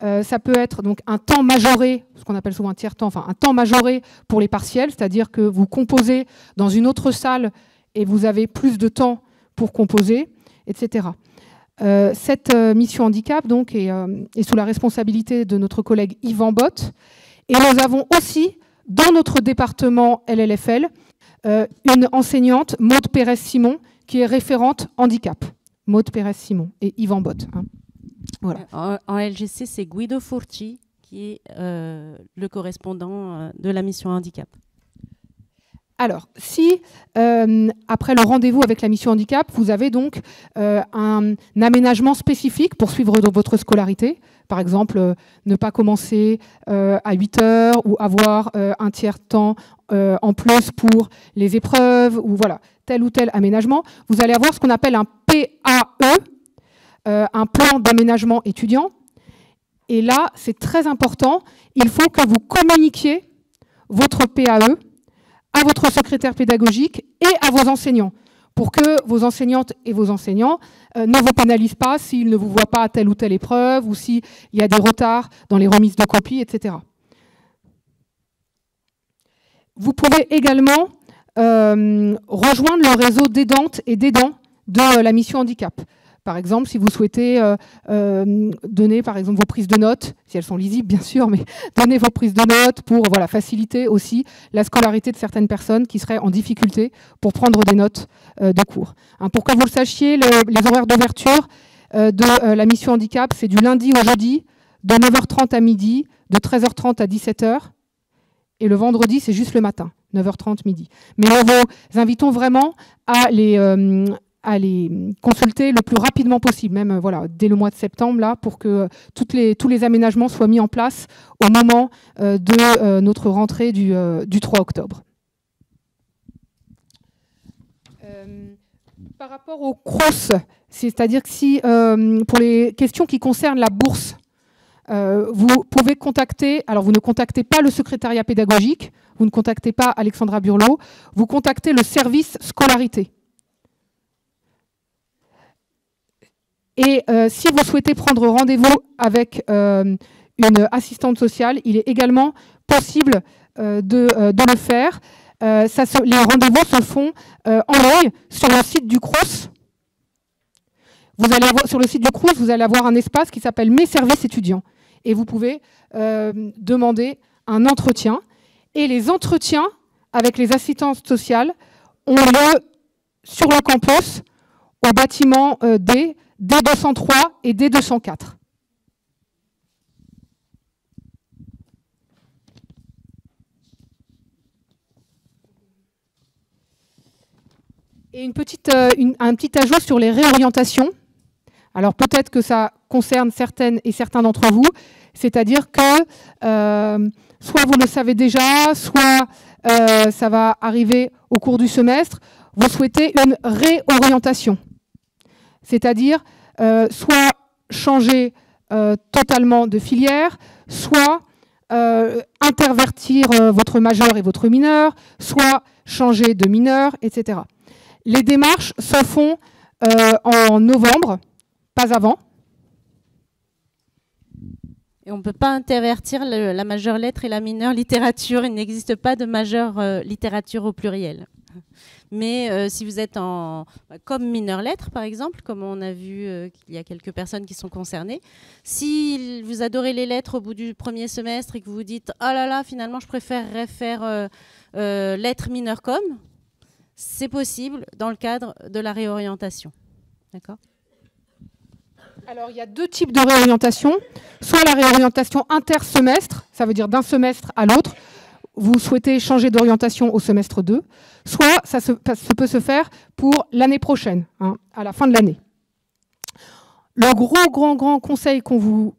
Ça peut être donc un temps majoré, ce qu'on appelle souvent un tiers-temps, enfin un temps majoré pour les partiels, c'est-à-dire que vous composez dans une autre salle et vous avez plus de temps pour composer, etc. Cette mission handicap donc, est sous la responsabilité de notre collègue Yvan Bott. Et nous avons aussi, dans notre département LLFL, une enseignante, Maude Pérez-Simon, qui est référente handicap. Maude Pérez-Simon et Yvan Bott. Hein. Voilà. En LGC, c'est Guido Furci qui est le correspondant de la mission handicap. Alors, si après le rendez-vous avec la mission handicap, vous avez donc un aménagement spécifique pour suivre votre scolarité, par exemple, ne pas commencer à 8 heures ou avoir un tiers-temps en plus pour les épreuves, ou voilà, tel ou tel aménagement, vous allez avoir ce qu'on appelle un PAE, un plan d'aménagement étudiant. Et là, c'est très important, il faut que vous communiquiez votre PAE à votre secrétaire pédagogique et à vos enseignants, pour que vos enseignantes et vos enseignants ne vous pénalisent pas s'ils ne vous voient pas à telle ou telle épreuve ou s'il y a des retards dans les remises de copies, etc. Vous pouvez également rejoindre le réseau d'aidantes et d'aidants de la mission handicap. Par exemple, si vous souhaitez donner par exemple, vos prises de notes, si elles sont lisibles bien sûr, mais donner vos prises de notes pour voilà, faciliter aussi la scolarité de certaines personnes qui seraient en difficulté pour prendre des notes de cours. Hein, pour que vous le sachiez, les horaires d'ouverture de la mission handicap, c'est du lundi au jeudi, de 9h30 à midi, de 13h30 à 17h, et le vendredi, c'est juste le matin, 9h30 midi. Mais nous vous invitons vraiment à les consulter le plus rapidement possible, même voilà, dès le mois de septembre, là, pour que tous les aménagements soient mis en place au moment de notre rentrée du 3 octobre. Par rapport au CROSS, c'est-à-dire que si, pour les questions qui concernent la bourse, vous pouvez contacter, alors vous ne contactez pas le secrétariat pédagogique, vous ne contactez pas Alexandra Burlot, vous contactez le service scolarité. Et si vous souhaitez prendre rendez-vous avec une assistante sociale, il est également possible de le faire. Les rendez-vous se font en ligne sur le site du CROSS. Sur le site du CROSS, vous allez avoir un espace qui s'appelle « Mes services étudiants ». Et vous pouvez demander un entretien. Et les entretiens avec les assistantes sociales ont lieu sur le campus, au bâtiment D203 et D204. Et un petit ajout sur les réorientations. Alors peut-être que ça concerne certaines et certains d'entre vous, c'est-à-dire que soit vous le savez déjà, soit ça va arriver au cours du semestre, vous souhaitez une réorientation. C'est-à-dire soit changer totalement de filière, soit intervertir votre majeur et votre mineur, soit changer de mineur, etc. Les démarches se font en novembre, pas avant. Et on ne peut pas intervertir la majeure lettre et la mineure littérature. Il n'existe pas de majeure littérature au pluriel. Mais si vous êtes comme mineure lettres, par exemple, comme on a vu qu'il y a quelques personnes qui sont concernées, si vous adorez les lettres au bout du premier semestre et que vous vous dites « Oh là là, finalement, je préférerais faire lettres mineures com », c'est possible dans le cadre de la réorientation. D'accord ? Alors, il y a 2 types de réorientation. Soit la réorientation intersemestre, ça veut dire d'un semestre à l'autre. Vous souhaitez changer d'orientation au semestre 2. Soit ça peut se faire pour l'année prochaine, hein, à la fin de l'année. Le grand conseil qu'on vous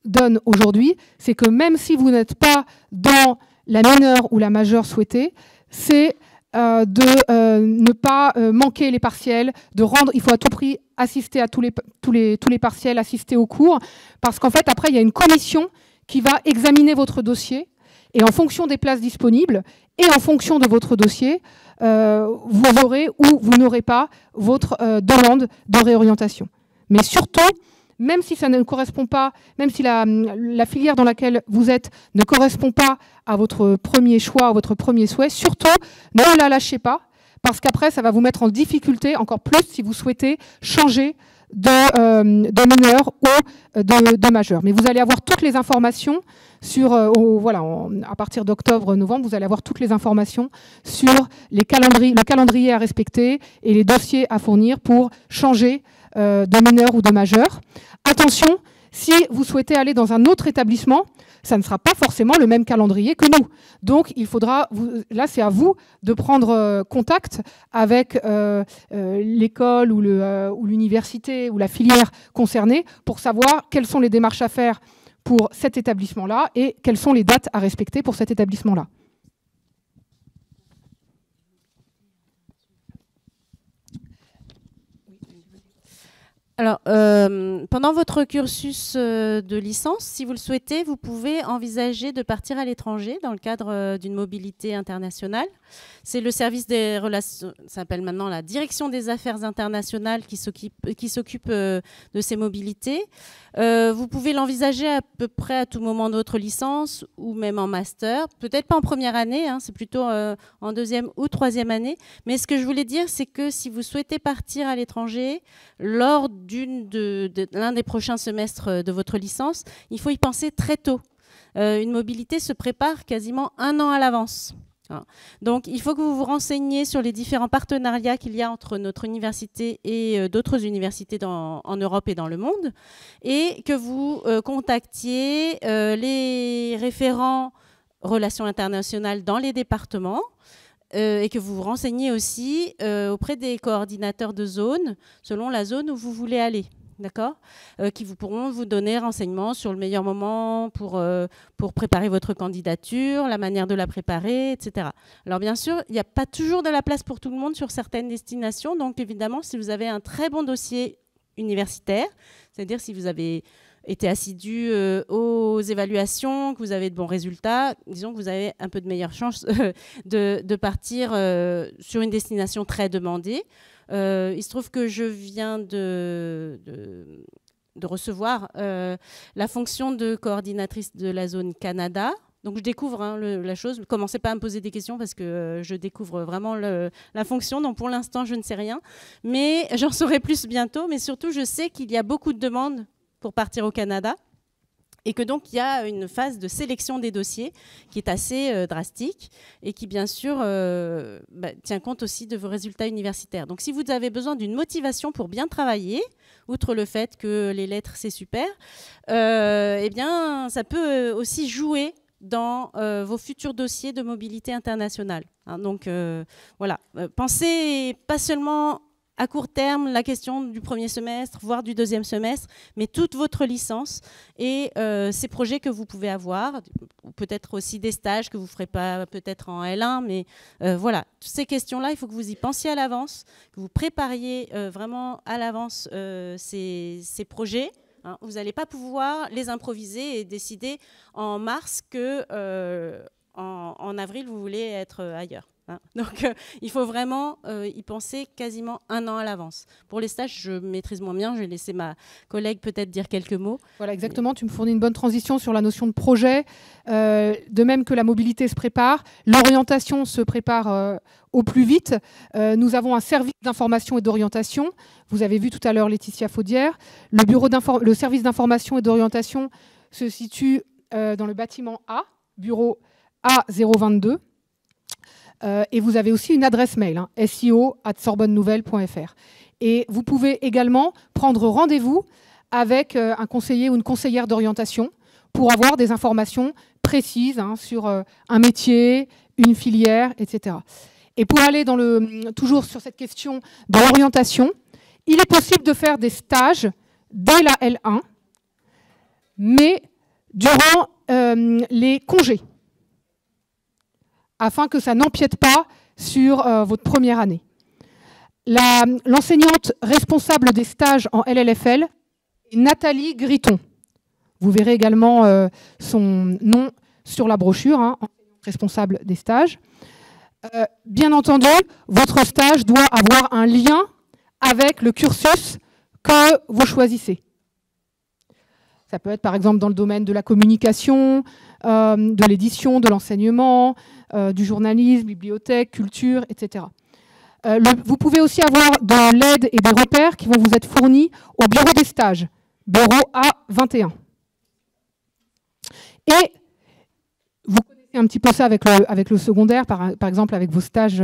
donne aujourd'hui, c'est que même si vous n'êtes pas dans la mineure ou la majeure souhaitée, c'est de ne pas manquer les partiels, de rendre, il faut à tout prix assister à tous les partiels, assister aux cours, parce qu'en fait, après, il y a une commission qui va examiner votre dossier, et en fonction des places disponibles, et en fonction de votre dossier, vous aurez ou vous n'aurez pas votre demande de réorientation. Mais surtout, même si ça ne correspond pas, même si la filière dans laquelle vous êtes ne correspond pas à votre premier choix, à votre premier souhait, surtout, ne la lâchez pas, parce qu'après, ça va vous mettre en difficulté encore plus si vous souhaitez changer de mineur ou de majeur. Mais vous allez avoir toutes les informations sur, à partir d'octobre, novembre, vous allez avoir toutes les informations sur le calendrier à respecter et les dossiers à fournir pour changer de mineur ou de majeur. Attention, si vous souhaitez aller dans un autre établissement, ça ne sera pas forcément le même calendrier que nous. Donc, il faudra, là, c'est à vous de prendre contact avec l'école ou l'université ou la filière concernée pour savoir quelles sont les démarches à faire pour cet établissement-là et quelles sont les dates à respecter pour cet établissement-là. Alors, pendant votre cursus de licence, si vous le souhaitez, vous pouvez envisager de partir à l'étranger dans le cadre d'une mobilité internationale. C'est le service des relations, ça s'appelle maintenant la direction des affaires internationales qui s'occupe de ces mobilités. Vous pouvez l'envisager à peu près à tout moment de votre licence ou même en master. Peut-être pas en première année, hein, c'est plutôt en deuxième ou troisième année. Mais ce que je voulais dire, c'est que si vous souhaitez partir à l'étranger, lors l'un des prochains semestres de votre licence, il faut y penser très tôt. Une mobilité se prépare quasiment 1 an à l'avance. Donc, il faut que vous vous renseigniez sur les différents partenariats qu'il y a entre notre université et d'autres universités en Europe et dans le monde, et que vous contactiez les référents relations internationales dans les départements, et que vous vous renseigniez aussi auprès des coordinateurs de zone, selon la zone où vous voulez aller. D'accord, qui pourront vous donner renseignements sur le meilleur moment pour préparer votre candidature, la manière de la préparer, etc. Alors bien sûr, il n'y a pas toujours de la place pour tout le monde sur certaines destinations. Donc évidemment, si vous avez un très bon dossier universitaire, c'est-à-dire si vous avez été assidu aux évaluations, que vous avez de bons résultats, disons que vous avez un peu de meilleure chance de partir sur une destination très demandée. Il se trouve que je viens de recevoir la fonction de coordinatrice de la zone Canada. Donc je découvre la chose. Ne commencez pas à me poser des questions parce que je découvre vraiment la fonction. Donc pour l'instant, je ne sais rien. Mais j'en saurai plus bientôt. Mais surtout, je sais qu'il y a beaucoup de demandes pour partir au Canada. Et que donc il y a une phase de sélection des dossiers qui est assez drastique et qui bien sûr tient compte aussi de vos résultats universitaires. Donc si vous avez besoin d'une motivation pour bien travailler, outre le fait que les lettres c'est super, eh bien ça peut aussi jouer dans vos futurs dossiers de mobilité internationale. Hein, donc voilà, pensez pas seulement à court terme, la question du premier semestre, voire du deuxième semestre, mais toute votre licence et ces projets que vous pouvez avoir, peut-être aussi des stages que vous ne ferez pas peut-être en L1, mais voilà, toutes ces questions-là, il faut que vous y pensiez à l'avance, que vous prépariez vraiment à l'avance ces projets. Hein. Vous n'allez pas pouvoir les improviser et décider en mars que en avril, vous voulez être ailleurs. hein. Donc, il faut vraiment y penser quasiment 1 an à l'avance. Pour les stages, je maîtrise moins bien. Je vais laisser ma collègue peut-être dire quelques mots. Voilà, exactement. Tu me fournis une bonne transition sur la notion de projet. De même que la mobilité se prépare, l'orientation se prépare au plus vite. Nous avons un service d'information et d'orientation. Vous avez vu tout à l'heure Laetitia Faudière. Le service d'information et d'orientation se situe dans le bâtiment A, bureau A022. Et vous avez aussi une adresse mail, hein, sio@sorbonnenouvelle.fr. Et vous pouvez également prendre rendez-vous avec un conseiller ou une conseillère d'orientation pour avoir des informations précises, hein, sur un métier, une filière, etc. Et pour aller toujours sur cette question de l'orientation, il est possible de faire des stages dès la L1, mais durant les congés, afin que ça n'empiète pas sur votre première année. L'enseignante responsable des stages en LLFL est Nathalie Griton. Vous verrez également son nom sur la brochure, hein, responsable des stages. Bien entendu, votre stage doit avoir un lien avec le cursus que vous choisissez. Ça peut être par exemple dans le domaine de la communication, de l'édition, de l'enseignement, du journalisme, bibliothèque, culture, etc. Vous pouvez aussi avoir de l'aide et des repères qui vont vous être fournis au bureau des stages, bureau A21. Et vous connaissez un petit peu ça avec le secondaire, par exemple avec vos stages,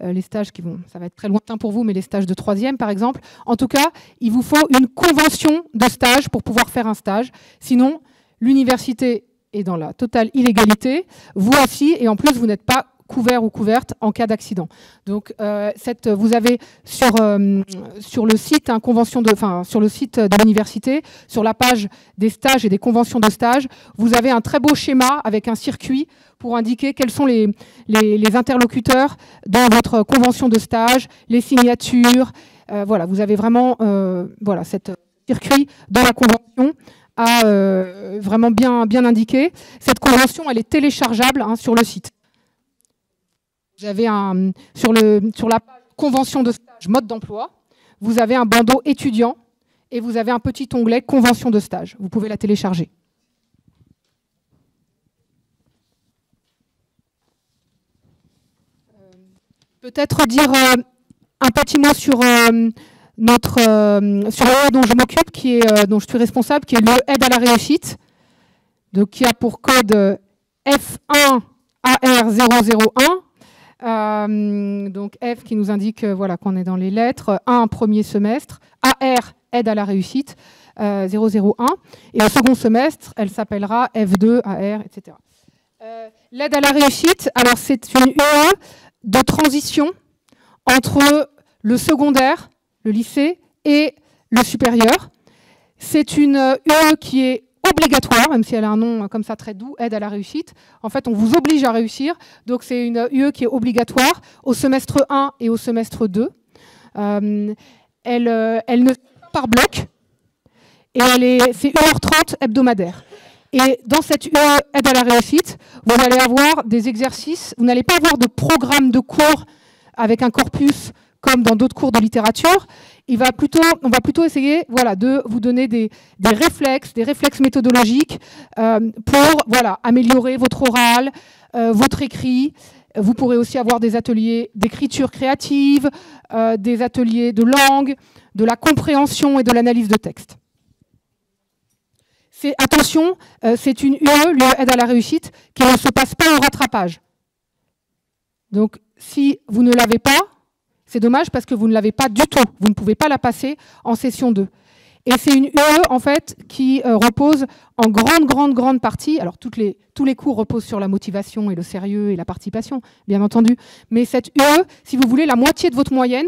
les stages ça va être très lointain pour vous, mais les stages de 3e par exemple. En tout cas, il vous faut une convention de stage pour pouvoir faire un stage. Sinon, l'université est dans la totale illégalité, vous aussi, et en plus, vous n'êtes pas couvert ou couverte en cas d'accident. Donc, vous avez sur le site, hein, sur le site de l'université, sur la page des stages et des conventions de stage, vous avez un très beau schéma avec un circuit pour indiquer quels sont les interlocuteurs dans votre convention de stage, les signatures. Voilà, vous avez vraiment cet circuit dans la convention à vraiment bien indiqué. Cette convention, elle est téléchargeable, hein, sur le site. Vous avez sur la page convention de stage mode d'emploi, vous avez un bandeau étudiant et vous avez un petit onglet convention de stage. Vous pouvez la télécharger. Peut-être dire un petit mot sur le dont je m'occupe, dont je suis responsable, qui est le aide à la réussite, donc qui a pour code F1AR001. Donc F qui nous indique qu'on est dans les lettres, 1 premier semestre, AR aide à la réussite, 001, et au second semestre, elle s'appellera F2, AR, etc. L'aide à la réussite, alors c'est une UE de transition entre le secondaire, le lycée, et le supérieur. C'est une UE qui est obligatoire, même si elle a un nom comme ça très doux, aide à la réussite. En fait, on vous oblige à réussir. Donc, c'est une UE qui est obligatoire au semestre 1 et au semestre 2. Elle ne pas par bloc. Et c'est 1h30 hebdomadaire. Et dans cette UE aide à la réussite, vous allez avoir des exercices. Vous n'allez pas avoir de programme de cours avec un corpus comme dans d'autres cours de littérature. On va plutôt essayer de vous donner des réflexes méthodologiques pour améliorer votre oral, votre écrit. Vous pourrez aussi avoir des ateliers d'écriture créative, des ateliers de langue, de la compréhension et de l'analyse de texte. Attention, c'est une UE, l'UE aide à la réussite, qui ne se passe pas en rattrapage. Donc, si vous ne l'avez pas, c'est dommage parce que vous ne l'avez pas du tout. Vous ne pouvez pas la passer en session 2. Et c'est une UE, en fait, qui repose en grande partie. Alors, tous les cours reposent sur la motivation et le sérieux et la participation, bien entendu. Mais cette UE, si vous voulez, la moitié de votre moyenne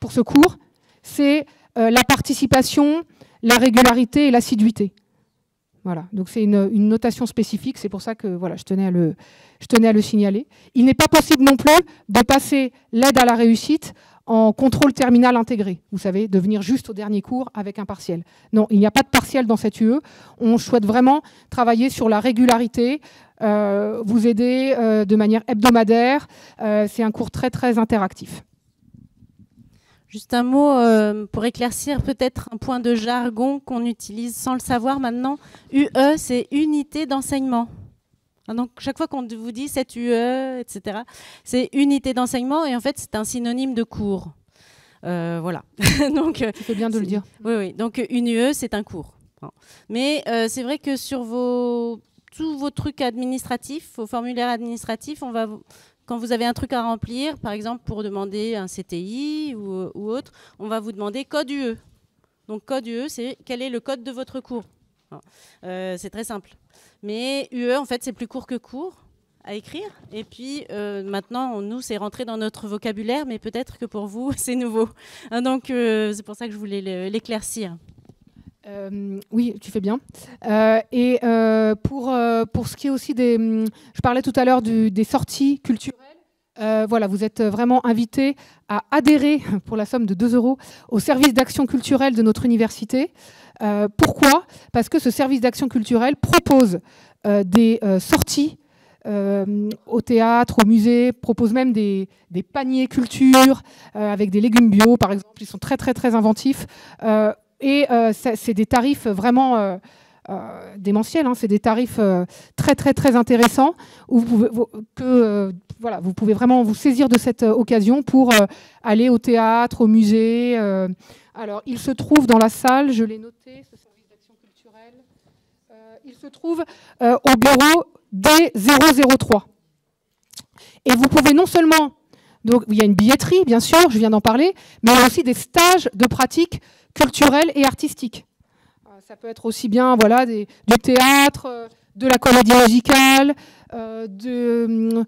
pour ce cours, c'est la participation, la régularité et l'assiduité. Voilà, donc c'est une notation spécifique, c'est pour ça que voilà, je tenais à le signaler. Il n'est pas possible non plus de passer l'aide à la réussite en contrôle terminal intégré. Vous savez, de venir juste au dernier cours avec un partiel. Non, il n'y a pas de partiel dans cette UE. On souhaite vraiment travailler sur la régularité, vous aider de manière hebdomadaire. C'est un cours très, très interactif. Juste un mot pour éclaircir peut-être un point de jargon qu'on utilise sans le savoir maintenant. UE, c'est unité d'enseignement. Donc chaque fois qu'on vous dit cette UE, etc., c'est unité d'enseignement et en fait c'est un synonyme de cours. Voilà. Donc, tu fais bien de le dire. Oui, oui. Donc une UE, c'est un cours. Mais c'est vrai que sur tous vos trucs administratifs, vos formulaires administratifs, quand vous avez un truc à remplir, par exemple pour demander un CTI ou autre, on va vous demander code UE. Donc code UE, c'est quel est le code de votre cours. C'est très simple. Mais UE, en fait, c'est plus court que court à écrire. Et puis maintenant, nous, c'est rentré dans notre vocabulaire, mais peut-être que pour vous, c'est nouveau. Donc c'est pour ça que je voulais l'éclaircir. Oui, tu fais bien. Et pour ce qui est aussi je parlais tout à l'heure des sorties culturelles. Voilà, vous êtes vraiment invités à adhérer pour la somme de 2 € au service d'action culturelle de notre université. Pourquoi ? Parce que ce service d'action culturelle propose des sorties au théâtre, au musée, propose même des paniers culture avec des légumes bio, par exemple. Ils sont très, très, très inventifs. Et c'est des tarifs vraiment démentiels, hein, c'est des tarifs très très très intéressants où vous pouvez vraiment vous saisir de cette occasion pour aller au théâtre, au musée. Alors, il se trouve dans la salle, je l'ai noté, ce service d'action culturelle, il se trouve au bureau D003. Et vous pouvez non seulement, donc il y a une billetterie, bien sûr, je viens d'en parler, mais il y a aussi des stages de pratique culturelle et artistique. Ça peut être aussi bien voilà, du théâtre, de la comédie musicale, de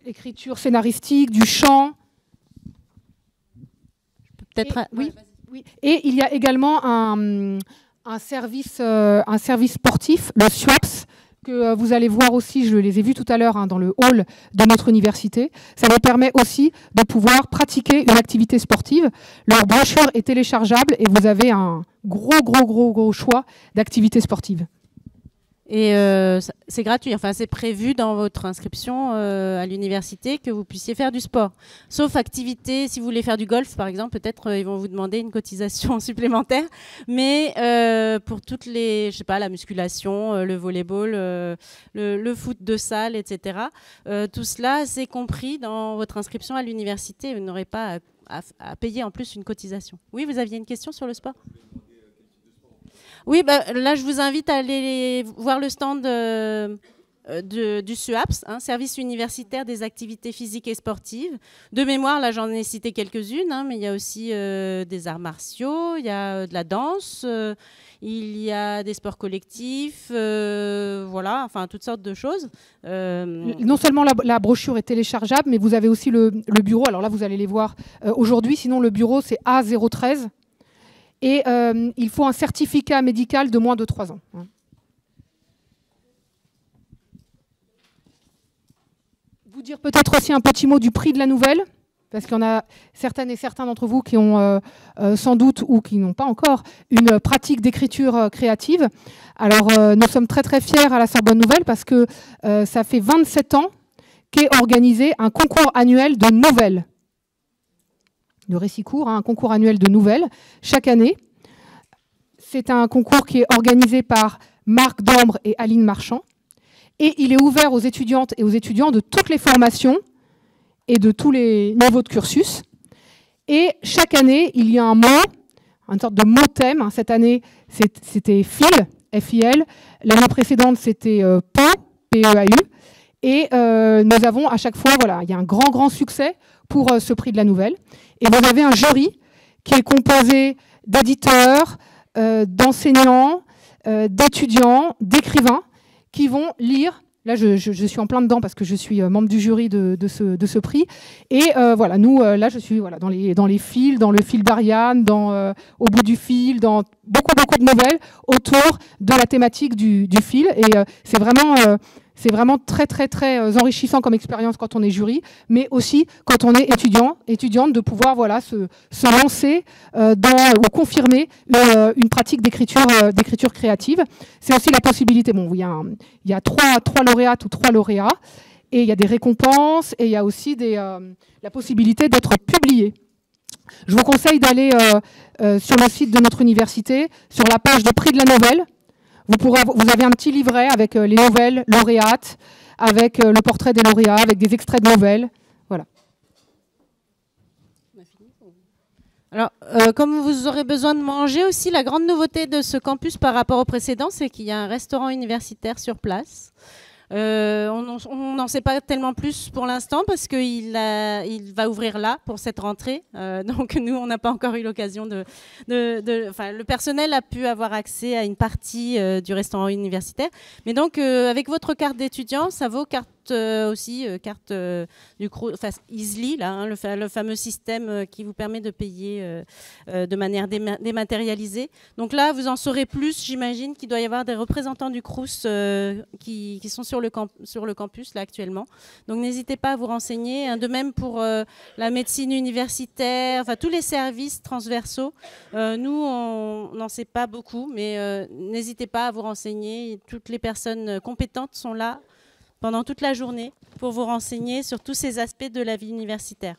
l'écriture scénaristique, du chant. Et il y a également un service sportif, le SUAPS, que vous allez voir aussi, je les ai vus tout à l'heure dans le hall de notre université. Ça vous permet aussi de pouvoir pratiquer une activité sportive. Leur brochure est téléchargeable et vous avez un gros choix d'activités sportives. Et c'est gratuit, enfin c'est prévu dans votre inscription à l'université que vous puissiez faire du sport. Sauf activité, si vous voulez faire du golf par exemple, peut-être ils vont vous demander une cotisation supplémentaire. Mais pour toutes les, je sais pas, la musculation, le volleyball, le foot de salle, etc. Tout cela, c'est compris dans votre inscription à l'université. Vous n'aurez pas à payer en plus une cotisation. Oui, vous aviez une question sur le sport ? Oui, là, je vous invite à aller voir le stand du SUAPS, Service universitaire des activités physiques et sportives. De mémoire, là, j'en ai cité quelques-unes, mais il y a aussi des arts martiaux, il y a de la danse, il y a des sports collectifs, voilà, enfin, toutes sortes de choses. Non seulement la brochure est téléchargeable, mais vous avez aussi le bureau. Alors là, vous allez les voir aujourd'hui. Sinon, le bureau, c'est A013. Et il faut un certificat médical de moins de 3 ans. Vous dire peut-être aussi un petit mot du prix de la nouvelle, parce qu'il y en a certaines et certains d'entre vous qui ont sans doute ou qui n'ont pas encore une pratique d'écriture créative. Alors nous sommes très très fiers à la Sorbonne Nouvelle parce que ça fait 27 ans qu'est organisé un concours annuel de nouvelles. Le récit court, un concours annuel de nouvelles, chaque année. C'est un concours qui est organisé par Marc Dambre et Aline Marchand. Et il est ouvert aux étudiantes et aux étudiants de toutes les formations et de tous les niveaux de cursus. Et chaque année, il y a un mot, une sorte de mot-thème. Cette année, c'était FIL, F-I-L. L'année précédente, c'était PEU, P-E-A-U. Et nous avons à chaque fois, voilà, il y a un grand succès pour ce prix de la nouvelle. Et vous avez un jury qui est composé d'éditeurs, d'enseignants, d'étudiants, d'écrivains qui vont lire. Là, je suis en plein dedans parce que je suis membre du jury de ce prix. Et voilà, nous, là, je suis voilà, dans les fils, dans le fil d'Ariane, au bout du fil, dans beaucoup beaucoup de nouvelles autour de la thématique du fil. Et c'est vraiment très, très, très enrichissant comme expérience quand on est jury, mais aussi quand on est étudiante, de pouvoir se lancer ou confirmer une pratique d'écriture créative. C'est aussi la possibilité, bon, il y a trois lauréates ou 3 lauréats, et il y a des récompenses, et il y a aussi la possibilité d'être publié. Je vous conseille d'aller sur le site de notre université, sur la page de prix de la nouvelle. Vous avez un petit livret avec les nouvelles lauréates, avec le portrait des lauréats, avec des extraits de nouvelles. Voilà. Alors, comme vous aurez besoin de manger aussi, la grande nouveauté de ce campus par rapport au précédent, c'est qu'il y a un restaurant universitaire sur place. On n'en sait pas tellement plus pour l'instant parce qu'il va ouvrir là pour cette rentrée. Donc nous, on n'a pas encore eu l'occasion le personnel a pu avoir accès à une partie du restaurant universitaire. Mais donc, avec votre carte d'étudiant, ça vaut carte du Crous, enfin Easly, là, hein, le fameux système qui vous permet de payer de manière dématérialisée. Donc là, vous en saurez plus, j'imagine qu'il doit y avoir des représentants du Crous qui sont sur le campus là actuellement. Donc n'hésitez pas à vous renseigner. Hein, de même pour la médecine universitaire, enfin tous les services transversaux. Nous, on n'en sait pas beaucoup, mais n'hésitez pas à vous renseigner. Toutes les personnes compétentes sont là pendant toute la journée pour vous renseigner sur tous ces aspects de la vie universitaire.